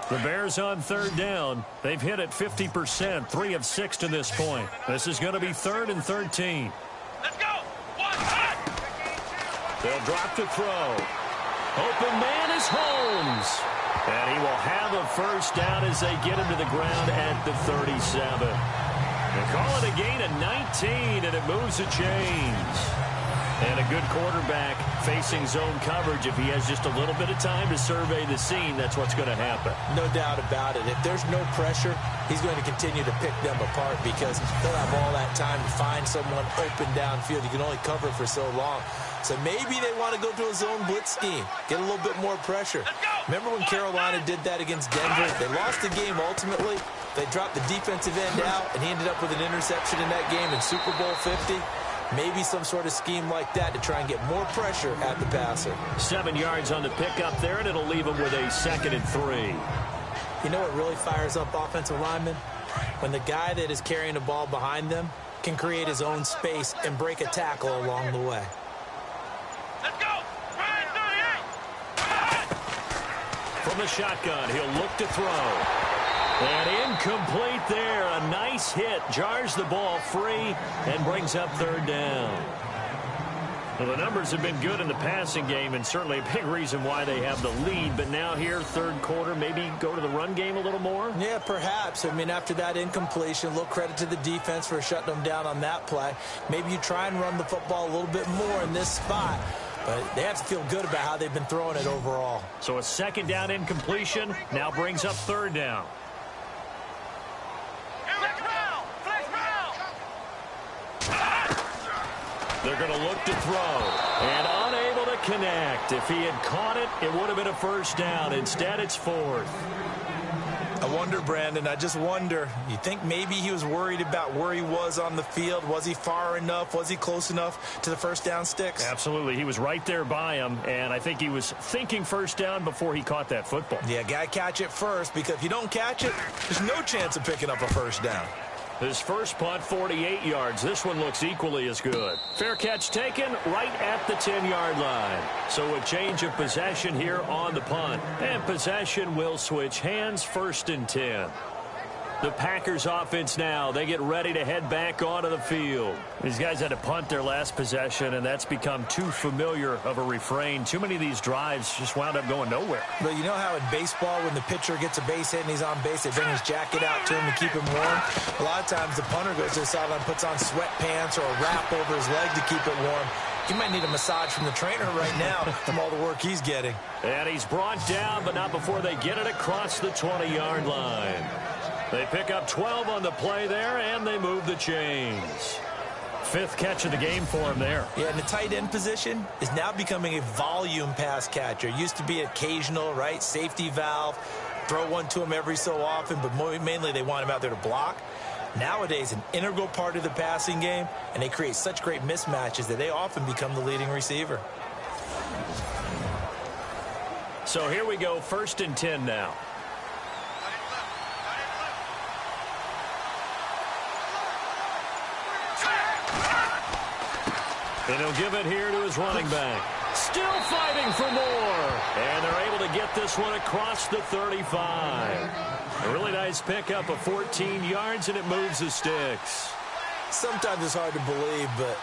Speaker 1: The Bears on third down. They've hit it 50%, 3 of 6 to this point. This is going to be 3rd and 13.
Speaker 3: Let's go. 1, hot.
Speaker 1: They'll drop to throw. Open man is Holmes. And he will have a first down as they get him to the ground at the 37. They call it a gain of 19, and it moves the chains. And a good quarterback facing zone coverage. If he has just a little bit of time to survey the scene, that's what's going to happen.
Speaker 2: No doubt about it. If there's no pressure, he's going to continue to pick them apart because they'll have all that time to find someone open downfield. You can only cover for so long. So maybe they want to go to a zone blitz scheme, get a little bit more pressure. Remember when Carolina did that against Denver? They lost the game ultimately. They dropped the defensive end out, and he ended up with an interception in that game in Super Bowl 50. Maybe some sort of scheme like that to try and get more pressure at the passer.
Speaker 1: 7 yards on the pickup there, and it'll leave him with a 2nd and 3.
Speaker 2: You know what really fires up offensive linemen? When the guy that is carrying the ball behind them can create his own space and break a tackle along the way.
Speaker 3: Let's go. 38.
Speaker 1: From the shotgun, he'll look to throw. And incomplete there. A nice hit. Jars the ball free and brings up 3rd down. Well, the numbers have been good in the passing game and certainly a big reason why they have the lead. But now here, 3rd quarter, maybe go to the run game a little more?
Speaker 2: Yeah, perhaps. I mean, after that incompletion, a little credit to the defense for shutting them down on that play. Maybe you try and run the football a little bit more in this spot. But they have to feel good about how they've been throwing it overall.
Speaker 1: So a 2nd down incompletion now brings up 3rd down. They're going to look to throw. And unable to connect. If he had caught it, it would have been a first down. Instead, it's 4th.
Speaker 2: I wonder, Brandon, I just wonder, you think maybe he was worried about where he was on the field? Was he far enough? Was he close enough to the first down sticks?
Speaker 1: Absolutely. He was right there by him, and I think he was thinking first down before he caught that football.
Speaker 2: Yeah, got to catch it first, because if you don't catch it, there's no chance of picking up a first down.
Speaker 1: His first punt, 48 yards. This one looks equally as good. Fair catch taken right at the 10-yard line. So a change of possession here on the punt. And possession will switch hands, 1st and 10. The Packers offense now, they get ready to head back onto the field. These guys had to punt their last possession, and that's become too familiar of a refrain. Too many of these drives just wound up going nowhere.
Speaker 2: But you know how in baseball, when the pitcher gets a base hit and he's on base, they bring his jacket out to him to keep him warm? A lot of times the punter goes to the sideline, puts on sweatpants or a wrap over his leg to keep it warm. He might need a massage from the trainer right now from all the work he's getting.
Speaker 1: And he's brought down, but not before they get it across the 20-yard line. They pick up 12 on the play there, and they move the chains. 5th catch of the game for him there.
Speaker 2: Yeah, and the tight end position is now becoming a volume pass catcher. Used to be occasional, right? Safety valve. Throw one to him every so often, but mainly they want him out there to block. Nowadays, an integral part of the passing game, and they create such great mismatches that they often become the leading receiver.
Speaker 1: So here we go, 1st and 10 now. And he'll give it here to his running back. Still fighting for more. And they're able to get this one across the 35. A really nice pickup of 14 yards, and it moves the sticks.
Speaker 2: Sometimes it's hard to believe, but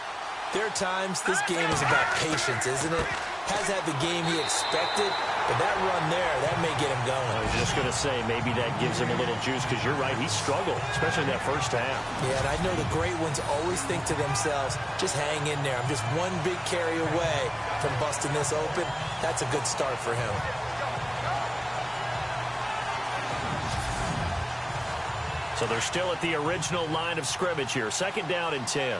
Speaker 2: There are times this game is about patience, isn't it? Has had the game he expected, but that run there, that may get him going.
Speaker 1: I was just going to say, maybe that gives him a little juice, because you're right, he struggled, especially in that first half.
Speaker 2: Yeah, and I know the great ones always think to themselves, just hang in there. I'm just one big carry away from busting this open. That's a good start for him.
Speaker 1: So they're still at the original line of scrimmage here. 2nd down and 10.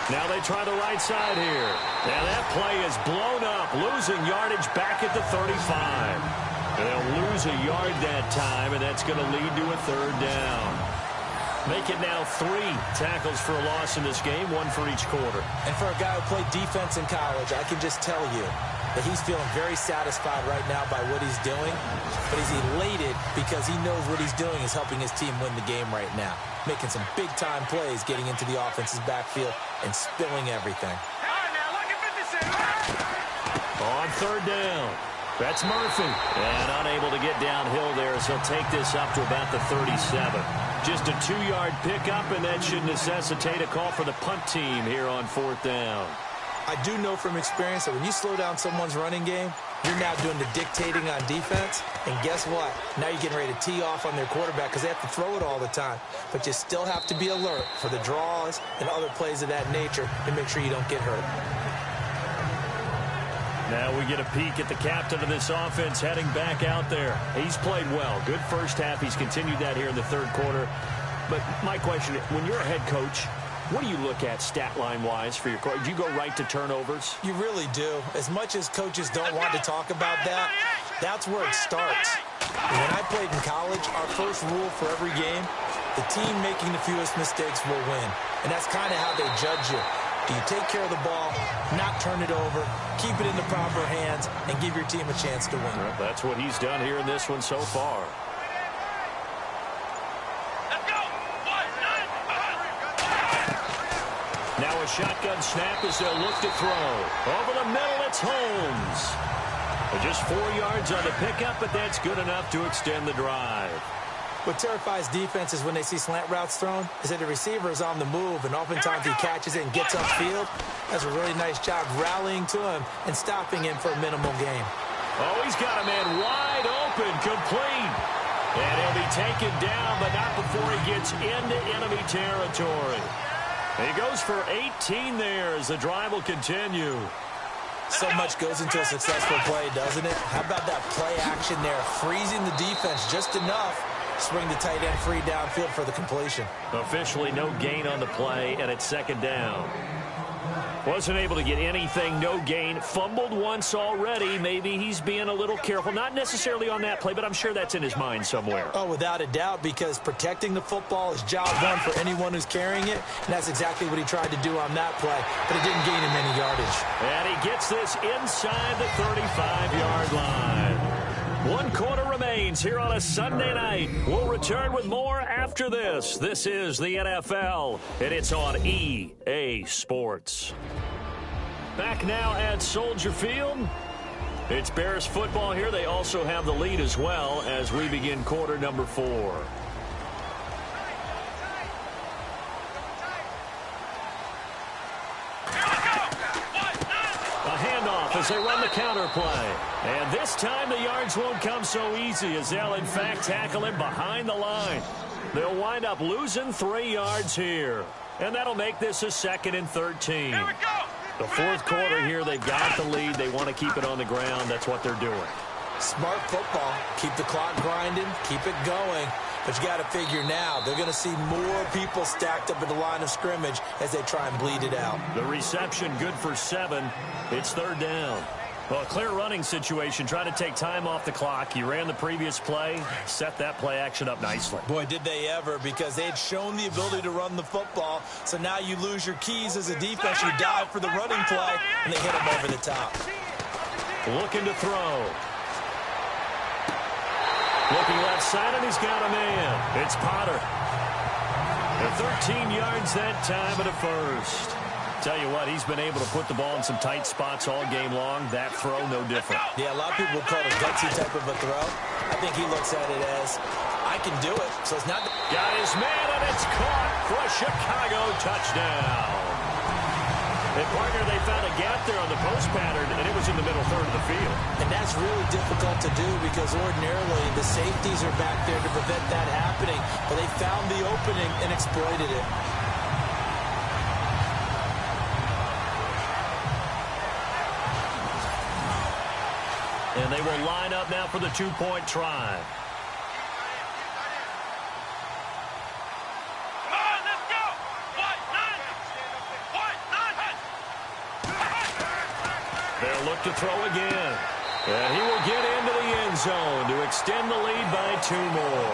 Speaker 1: Now they try the right side here. And that play is blown up, losing yardage back at the 35. They'll lose a yard that time, and that's going to lead to a 3rd down. Make it now 3 tackles for a loss in this game, 1 for each quarter.
Speaker 2: And for a guy who played defense in college, I can just tell you that he's feeling very satisfied right now by what he's doing. But he's elated because he knows what he's doing is helping his team win the game right now. Making some big-time plays, getting into the offense's backfield and spilling everything.
Speaker 1: On 3rd down, that's Murphy. And unable to get downhill there as he'll take this up to about the 37. Just a 2-yard pickup, and that should necessitate a call for the punt team here on 4th down.
Speaker 2: I do know from experience that when you slow down someone's running game, you're now doing the dictating on defense. And guess what? Now you're getting ready to tee off on their quarterback because they have to throw it all the time. But you still have to be alert for the draws and other plays of that nature and make sure you don't get hurt.
Speaker 1: Now we get a peek at the captain of this offense heading back out there. He's played well. Good first half. He's continued that here in the 3rd quarter. But my question, when you're a head coach, what do you look at stat line-wise for your coach? Do you go right to turnovers?
Speaker 2: You really do. As much as coaches don't want to talk about that, that's where it starts. When I played in college, our first rule for every game, the team making the fewest mistakes will win. And that's kind of how they judge you. Do you take care of the ball, not turn it over, keep it in the proper hands, and give your team a chance to win?
Speaker 1: Well, that's what he's done here in this one so far. Now a shotgun snap as they'll look to throw. Over the middle, it's Holmes. Just 4 yards on the pickup, but that's good enough to extend the drive.
Speaker 2: What terrifies defenses when they see slant routes thrown is that the receiver is on the move, and oftentimes he catches it and gets upfield. That's a really nice job rallying to him and stopping him for a minimal gain.
Speaker 1: Oh, he's got a man wide open, complete. And he'll be taken down, but not before he gets into enemy territory. He goes for 18 there as the drive will continue.
Speaker 2: So much goes into a successful play, doesn't it? How about that play action there, freezing the defense just enough, swing the tight end free downfield for the completion.
Speaker 1: Officially no gain on the play, and it's 2nd down. Wasn't able to get anything, no gain. Fumbled once already. Maybe he's being a little careful. Not necessarily on that play, but I'm sure that's in his mind somewhere.
Speaker 2: Oh, without a doubt, because protecting the football is job one for anyone who's carrying it, and that's exactly what he tried to do on that play, but it didn't gain him any yardage.
Speaker 1: And he gets this inside the 35-yard line. 1 quarter remains here on a Sunday night. We'll return with more after this. This is the NFL, and it's on EA Sports. Back now at Soldier Field. It's Bears football here. They also have the lead as well as we begin quarter number 4. As they run the counter play. And this time the yards won't come so easy as they'll in fact tackle him behind the line. They'll wind up losing 3 yards here. And that'll make this a 2nd and 13. The 4th quarter here, they've got the lead. They want to keep it on the ground. That's what they're doing.
Speaker 2: Smart football. Keep the clock grinding. Keep it going. But you got to figure now, they're going to see more people stacked up at the line of scrimmage as they try and bleed it out.
Speaker 1: The reception good for 7. It's 3rd down. Well, a clear running situation. Try to take time off the clock. You ran the previous play, set that play action up nicely.
Speaker 2: Boy, did they ever, because they had shown the ability to run the football. So now you lose your keys as a defense. You dive for the running play, and they hit him over the top.
Speaker 1: Looking to throw. Looking left side, and he's got a man. It's Potter. They're 13 yards that time at a first. Tell you what, he's been able to put the ball in some tight spots all game long. That throw, no different.
Speaker 2: Yeah, a lot of people call it a gutsy type of a throw. I think he looks at it as, I can do it, so it's not...
Speaker 1: Got his man, and it's caught for a Chicago touchdown. And, partner, they found a gap there on the post pattern, and it was in the middle third of the field.
Speaker 2: And that's really difficult to do because ordinarily the safeties are back there to prevent that happening. But they found the opening and exploited it.
Speaker 1: And they will line up now for the two-point try. They'll look to throw again. And he will get into the end zone to extend the lead by 2 more.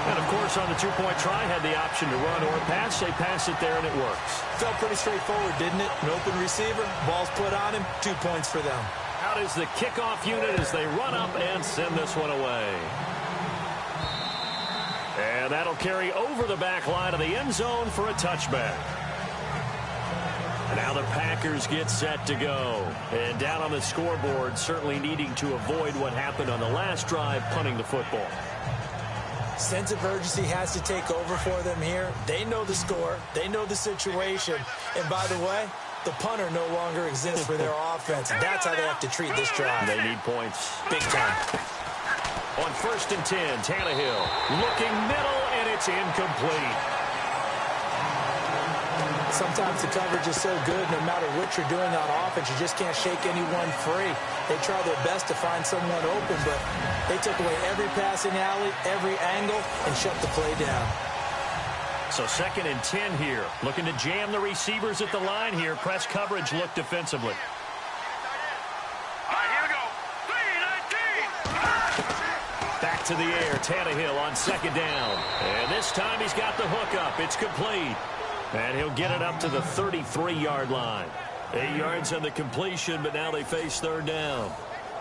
Speaker 1: And, of course, on the two-point try, had the option to run or pass. They pass it there, and it works.
Speaker 2: Felt pretty straightforward, didn't it? An open receiver, ball's put on him, 2 points for them.
Speaker 1: Out is the kickoff unit as they run up and send this one away. And that'll carry over the back line of the end zone for a touchback. And now the Packers get set to go. And down on the scoreboard, certainly needing to avoid what happened on the last drive, punting the football.
Speaker 2: Sense of urgency has to take over for them here. They know the score. They know the situation. And by the way, the punter no longer exists for their offense. That's how they have to treat this drive.
Speaker 1: They need points.
Speaker 2: Big time.
Speaker 1: On 1st and 10, Tannehill looking middle, and it's incomplete.
Speaker 2: Sometimes the coverage is so good, no matter what you're doing on offense, you just can't shake anyone free. They try their best to find someone open, but they took away every passing alley, every angle, and shut the play down.
Speaker 1: So 2nd and 10 here. Looking to jam the receivers at the line here. Press coverage look defensively.
Speaker 3: All right, here we go. 3-19.
Speaker 1: Back to the air. Tannehill on 2nd down. And this time he's got the hook up. It's complete. And he'll get it up to the 33-yard line. 8 yards on the completion, but now they face 3rd down.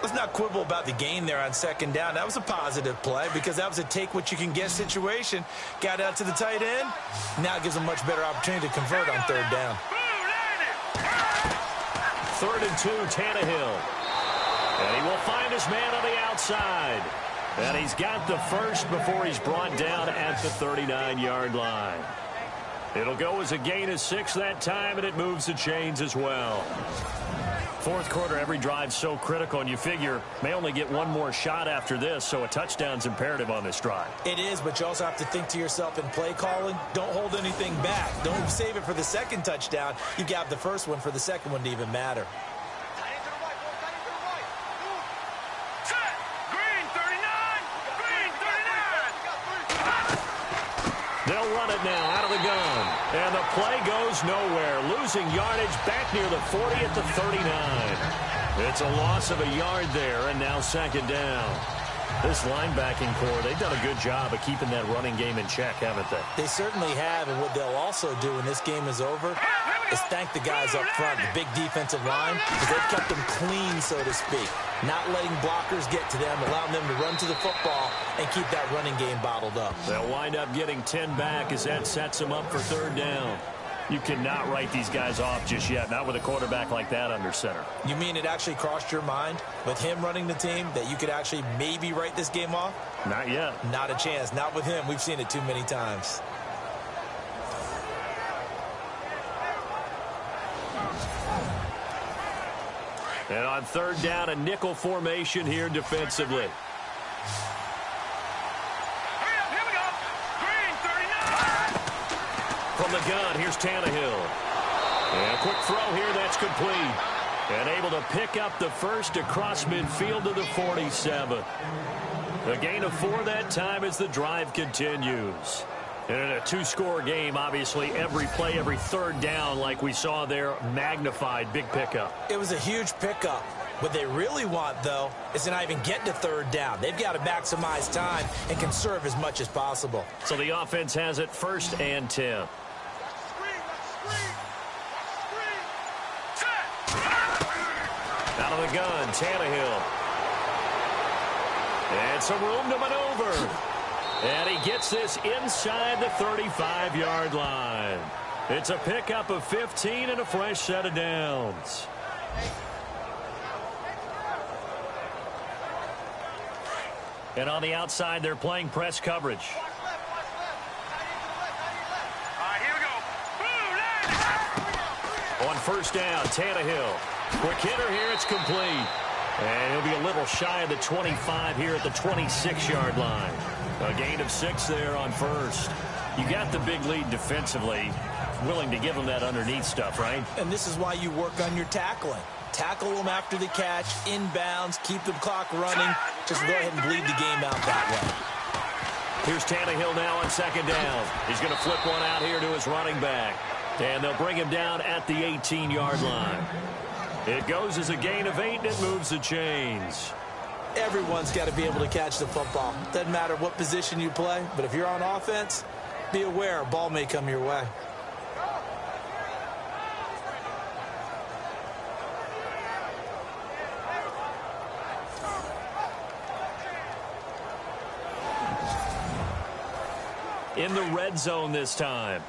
Speaker 2: Let's not quibble about the gain there on 2nd down. That was a positive play because that was a take-what-you-can-get situation. Got out to the tight end. Now it gives them a much better opportunity to convert on 3rd down.
Speaker 1: 3rd and 2, Tannehill. And he will find his man on the outside. And he's got the first before he's brought down at the 39-yard line. It'll go as a gain of 6 that time, and it moves the chains as well. 4th quarter, every drive's so critical, and you figure may only get one more shot after this, so a touchdown's imperative on this drive.
Speaker 2: It is, but you also have to think to yourself in play calling, don't hold anything back. Don't save it for the 2nd touchdown. You got the first one for the 2nd one to even matter.
Speaker 1: They'll run it now out of the gun. And the play goes nowhere. Losing yardage back near the 40 at the 39. It's a loss of a yard there, and now 2nd down. This linebacking core, they've done a good job of keeping that running game in check, haven't they?
Speaker 2: They certainly have, and what they'll also do when this game is over is thank the guys up front, the big defensive line, because they've kept them clean, so to speak. Not letting blockers get to them, allowing them to run to the football and keep that running game bottled up.
Speaker 1: They'll wind up getting 10 back as that sets them up for 3rd down. You cannot write these guys off just yet, not with a quarterback like that under center.
Speaker 2: You mean it actually crossed your mind with him running the team that you could actually maybe write this game off?
Speaker 1: Not yet.
Speaker 2: Not a chance. Not with him. We've seen it too many times.
Speaker 1: And on 3rd down, a nickel formation here defensively.
Speaker 3: Here we go. Green, 39.
Speaker 1: From the gun, here's Tannehill. And a quick throw here, that's complete. And able to pick up the first across midfield to the 47. A gain of 4 that time as the drive continues. And in a 2-score game, obviously, every play, every 3rd down, like we saw there, magnified, big pickup.
Speaker 2: It was a huge pickup. What they really want, though, is to not even get to 3rd down. They've got to maximize time and conserve as much as possible.
Speaker 1: So the offense has it 1st and 10. Out of the gun, Tannehill. And some room to maneuver. And he gets this inside the 35-yard line. It's a pickup of 15 and a fresh set of downs. And on the outside, they're playing press coverage.
Speaker 3: All right, here we go.
Speaker 1: On first down, Tannehill. Quick hitter here, it's complete. And he'll be a little shy of the 25 here at the 26-yard line. A gain of 6 there on first. You got the big lead defensively. Willing to give them that underneath stuff, right?
Speaker 2: And this is why you work on your tackling. Tackle them after the catch, inbounds, keep the clock running. Just go ahead and bleed the game out that way.
Speaker 1: Here's Tannehill now on second down. He's going to flip one out here to his running back. And they'll bring him down at the 18-yard line. It goes as a gain of 8, and it moves the chains.
Speaker 2: Everyone's got to be able to catch the football. Doesn't matter what position you play, but if you're on offense, be aware a ball may come your way.
Speaker 1: In the red zone this time.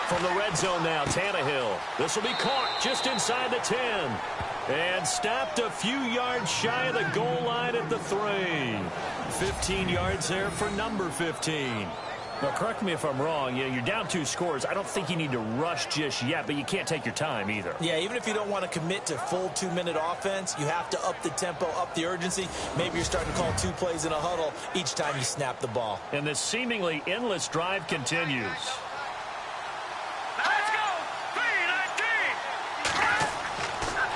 Speaker 1: From the red zone now, Tannehill. This will be caught just inside the 10. And stopped a few yards shy of the goal line at the 3. 15 yards there for number 15. Now, correct me if I'm wrong. You're down 2 scores. I don't think you need to rush just yet, but you can't take your time either.
Speaker 2: Yeah, even if you don't want to commit to full 2-minute offense, you have to up the tempo, up the urgency. Maybe you're starting to call 2 plays in a huddle each time you snap the ball.
Speaker 1: And this seemingly endless drive continues.
Speaker 3: Let's go. 3-19.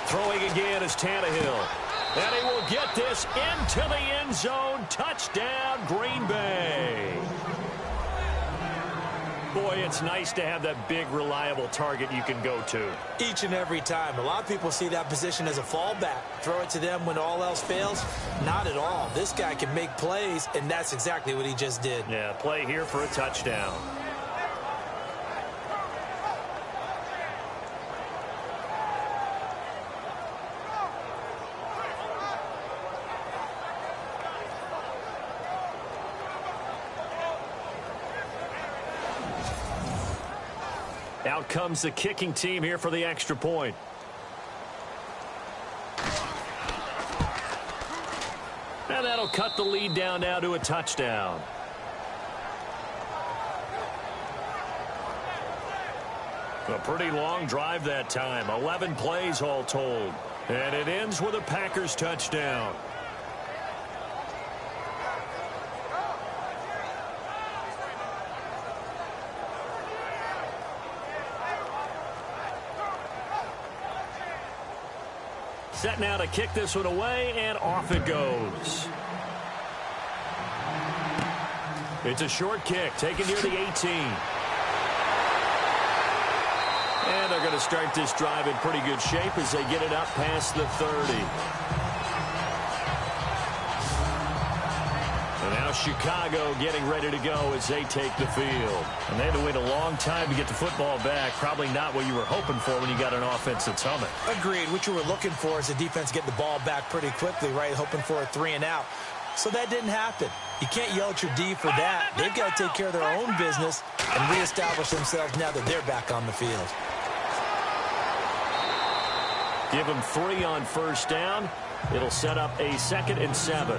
Speaker 1: Throwing again is Tannehill. And he will get this into the end zone. Touchdown, Green Bay. Boy, it's nice to have that big, reliable target you can go to.
Speaker 2: Each and every time. A lot of people see that position as a fallback. Throw it to them when all else fails. Not at all. This guy can make plays, and that's exactly what he just did.
Speaker 1: Yeah, play here for a touchdown. Out comes the kicking team here for the extra point. And that'll cut the lead down now to a touchdown. A pretty long drive that time. 11 plays all told. And it ends with a Packers touchdown. Set now to kick this one away, and off it goes. It's a short kick, taken near the 18. And they're going to start this drive in pretty good shape as they get it up past the 30. And now Chicago getting ready to go as they take the field. And they had to wait a long time to get the football back. Probably not what you were hoping for when you got an offense that's humming.
Speaker 2: Agreed. What you were looking for is the defense get the ball back pretty quickly, right? Hoping for a 3 and out. So that didn't happen. You can't yell at your D for that. They've got to take care of their own business and reestablish themselves now that they're back on the field.
Speaker 1: Give them 3 on first down. It'll set up a 2nd and 7.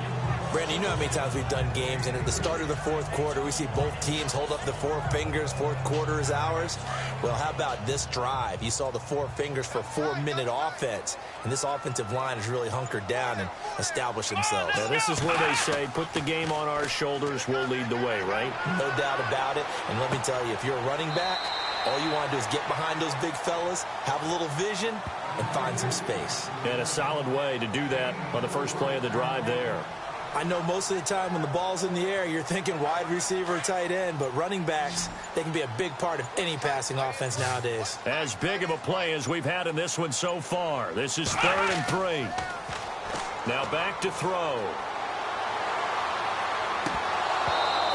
Speaker 2: Brandon, you know how many times we've done games, and at the start of the fourth quarter, we see both teams hold up the 4 fingers, fourth quarter is ours. Well, how about this drive? You saw the 4 fingers for 4-minute offense, and this offensive line has really hunkered down and established themselves.
Speaker 1: Now, this is where they say, put the game on our shoulders, we'll lead the way, right?
Speaker 2: No doubt about it, and let me tell you, if you're a running back, all you want to do is get behind those big fellas, have a little vision, and find some space.
Speaker 1: And a solid way to do that on the first play of the drive there.
Speaker 2: I know most of the time when the ball's in the air, you're thinking wide receiver, tight end, but running backs, they can be a big part of any passing offense nowadays.
Speaker 1: As big of a play as we've had in this one so far. This is 3rd and 3. Now back to throw.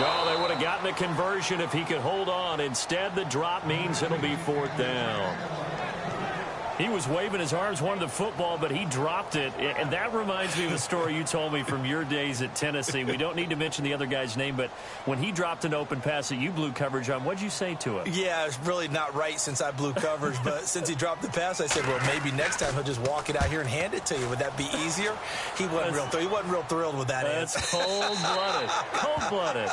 Speaker 1: Oh, they would have gotten a conversion if he could hold on. Instead, the drop means it'll be 4th down. He was waving his arms, wanted the football, but he dropped it. And that reminds me of a story you told me from your days at Tennessee. We don't need to mention the other guy's name, but when he dropped an open pass that you blew coverage on, what'd you say to him?
Speaker 2: Yeah, it's really not right since I blew coverage, but since he dropped the pass, I said, well, maybe next time he'll just walk it out here and hand it to you. Would that be easier? He wasn't real thrilled with that answer.
Speaker 1: That's cold-blooded. Cold-blooded.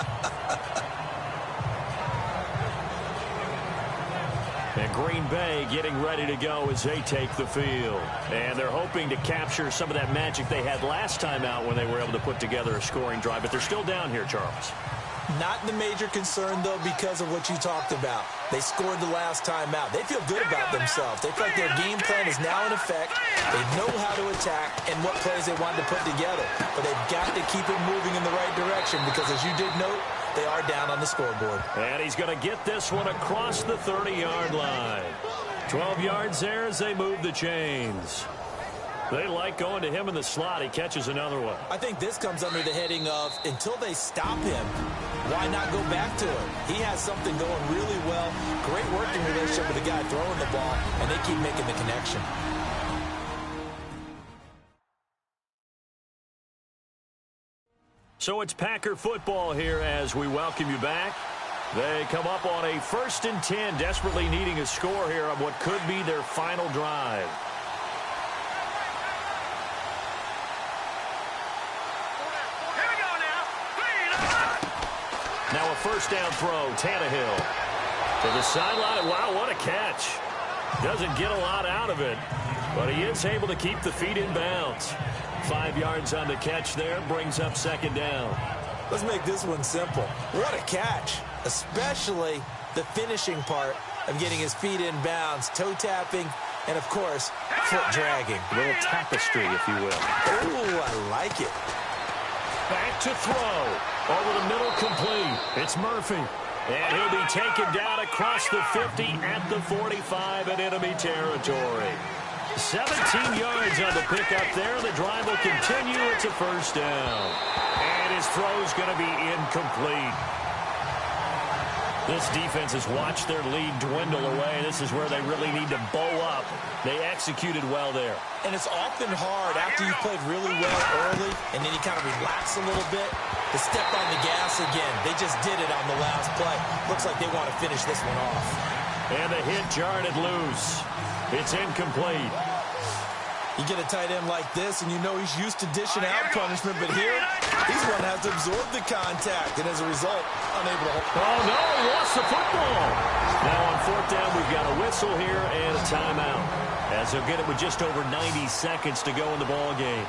Speaker 1: And Green Bay getting ready to go as they take the field. And they're hoping to capture some of that magic they had last time out when they were able to put together a scoring drive. But they're still down here, Charles.
Speaker 2: Not the major concern, though, because of what you talked about. They scored the last time out. They feel good about themselves. They feel like their game plan is now in effect. They know how to attack and what plays they want to put together. But they've got to keep it moving in the right direction because, as you did note, they are down on the scoreboard.
Speaker 1: And he's going to get this one across the 30-yard line. 12 yards there as they move the chains. They like going to him in the slot. He catches another one.
Speaker 2: I think this comes under the heading of until they stop him, why not go back to him? He has something going really well. Great working relationship with the guy throwing the ball, and they keep making the connection.
Speaker 1: So it's Packer football here as we welcome you back. They come up on a 1st and 10, desperately needing a score here on what could be their final drive. Now a first down throw, Tannehill to the sideline. Wow, what a catch. Doesn't get a lot out of it, but he is able to keep the feet in bounds. 5 yards on the catch there, brings up 2nd down.
Speaker 2: Let's make this one simple. What a catch, especially the finishing part of getting his feet in bounds, toe tapping, and, of course, foot dragging.
Speaker 1: A little tapestry, if you will.
Speaker 2: Ooh, I like it.
Speaker 1: Back to throw. Over the middle, complete. It's Murphy. And he'll be taken down across the 50 at the 45 in enemy territory. 17 yards on the pickup there. The drive will continue. It's a first down. And his throw's going to be incomplete. This defense has watched their lead dwindle away. This is where they really need to bow up. They executed well there.
Speaker 2: And it's often hard after you've played really well early and then you kind of relax a little bit to step on the gas again. They just did it on the last play. Looks like they want to finish this one off.
Speaker 1: And the hit jarred it loose. It's incomplete.
Speaker 2: You get a tight end like this, and you know he's used to dishing out punishment, but here, he's one that has to absorb the contact, and as a result, unable to hold.
Speaker 1: Oh, no, he lost the football. Now on 4th down, we've got a whistle here and a timeout, as they'll get it with just over 90 seconds to go in the ball game.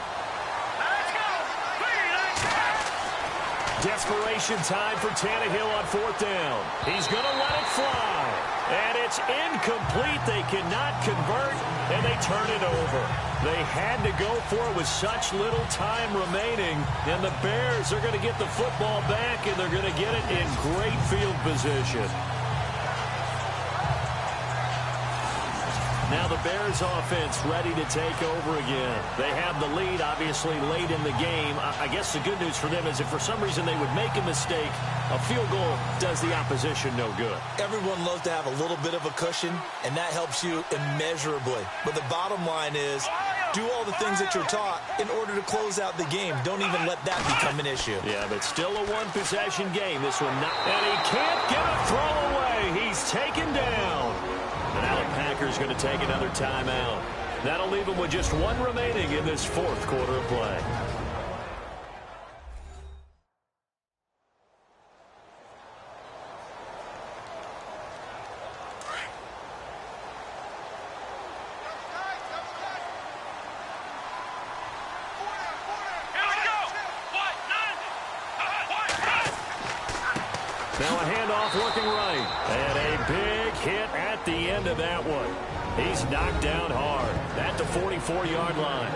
Speaker 1: Desperation time for Tannehill on 4th down. He's going to let it fly. And it's incomplete. They cannot convert, and they turn it over. They had to go for it with such little time remaining. And the Bears are going to get the football back, and they're going to get it in great field position. Now the Bears offense ready to take over again. They have the lead, obviously, late in the game. I guess the good news for them is if for some reason they would make a mistake, a field goal does the opposition no good.
Speaker 2: Everyone loves to have a little bit of a cushion, and that helps you immeasurably. But the bottom line is, do all the things that you're taught in order to close out the game. Don't even let that become an issue.
Speaker 1: Yeah, but still a one-possession game. This one not. And he can't get a throw away. He's taken down. And now the Packers going to take another timeout. That'll leave them with just one remaining in this 4th quarter of play. Now a handoff looking right. And a big hit at the end of that one. He's knocked down hard at the 44-yard line.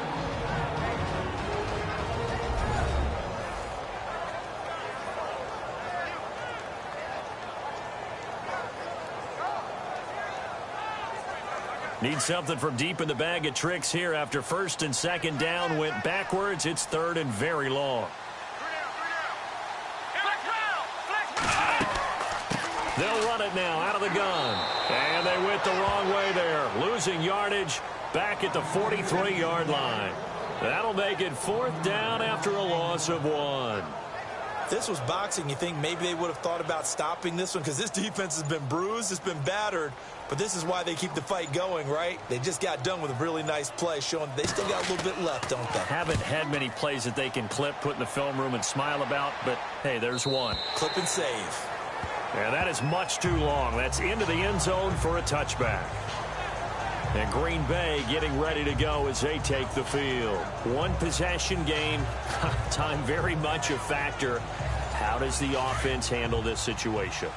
Speaker 1: Need something from deep in the bag of tricks here after 1st and 2nd down went backwards. It's 3rd and very long. They'll run it now out of the gun. And they went the wrong way there. Losing yardage back at the 43-yard line. That'll make it 4th down after a loss of 1.
Speaker 2: If this was boxing, you think maybe they would have thought about stopping this one because this defense has been bruised, it's been battered, but this is why they keep the fight going, right? They just got done with a really nice play, showing they still got a little bit left, don't they?
Speaker 1: Haven't had many plays that they can clip, put in the film room, and smile about, but, hey, there's one.
Speaker 2: Clip and save.
Speaker 1: Yeah, that is much too long. That's into the end zone for a touchback. And Green Bay getting ready to go as they take the field. One possession game. Time very much a factor. How does the offense handle this situation?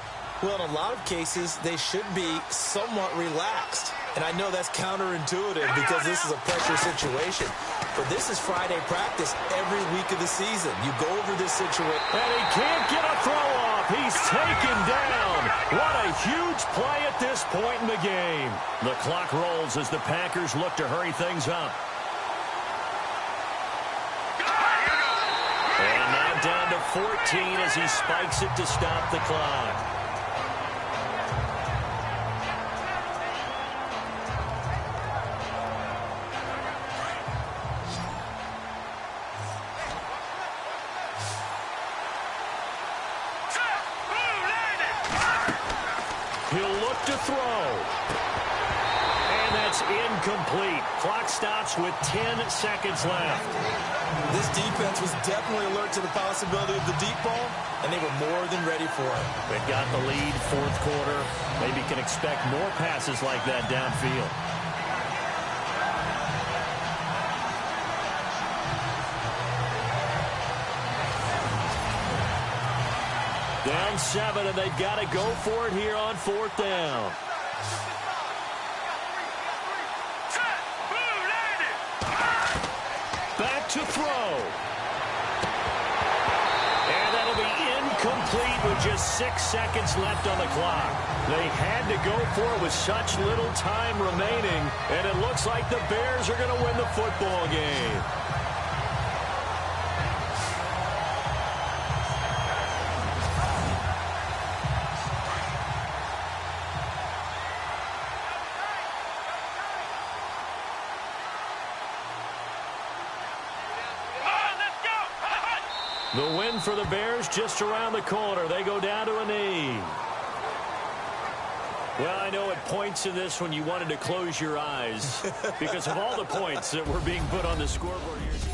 Speaker 2: Well, in a lot of cases, they should be somewhat relaxed. And I know that's counterintuitive because this is a pressure situation. But this is Friday practice every week of the season. You go over this situation.
Speaker 1: And he can't get a throw off. He's taken down. What a huge play at this point in the game. The clock rolls as the Packers look to hurry things up. And now down to 14 as he spikes it to stop the clock. To throw. And that's incomplete. Clock stops with 10 seconds left.
Speaker 2: This defense was definitely alert to the possibility of the deep ball, and they were more than ready for it.
Speaker 1: They got the lead, 4th quarter. Maybe can expect more passes like that downfield. Down 7, and they've got to go for it here on 4th down. Back to throw. And that'll be incomplete with just 6 seconds left on the clock. They had to go for it with such little time remaining, and it looks like the Bears are going to win the football game. The win for the Bears just around the corner. They go down to a knee. Well, I know at points in this when you wanted to close your eyes because of all the points that were being put on the scoreboard here.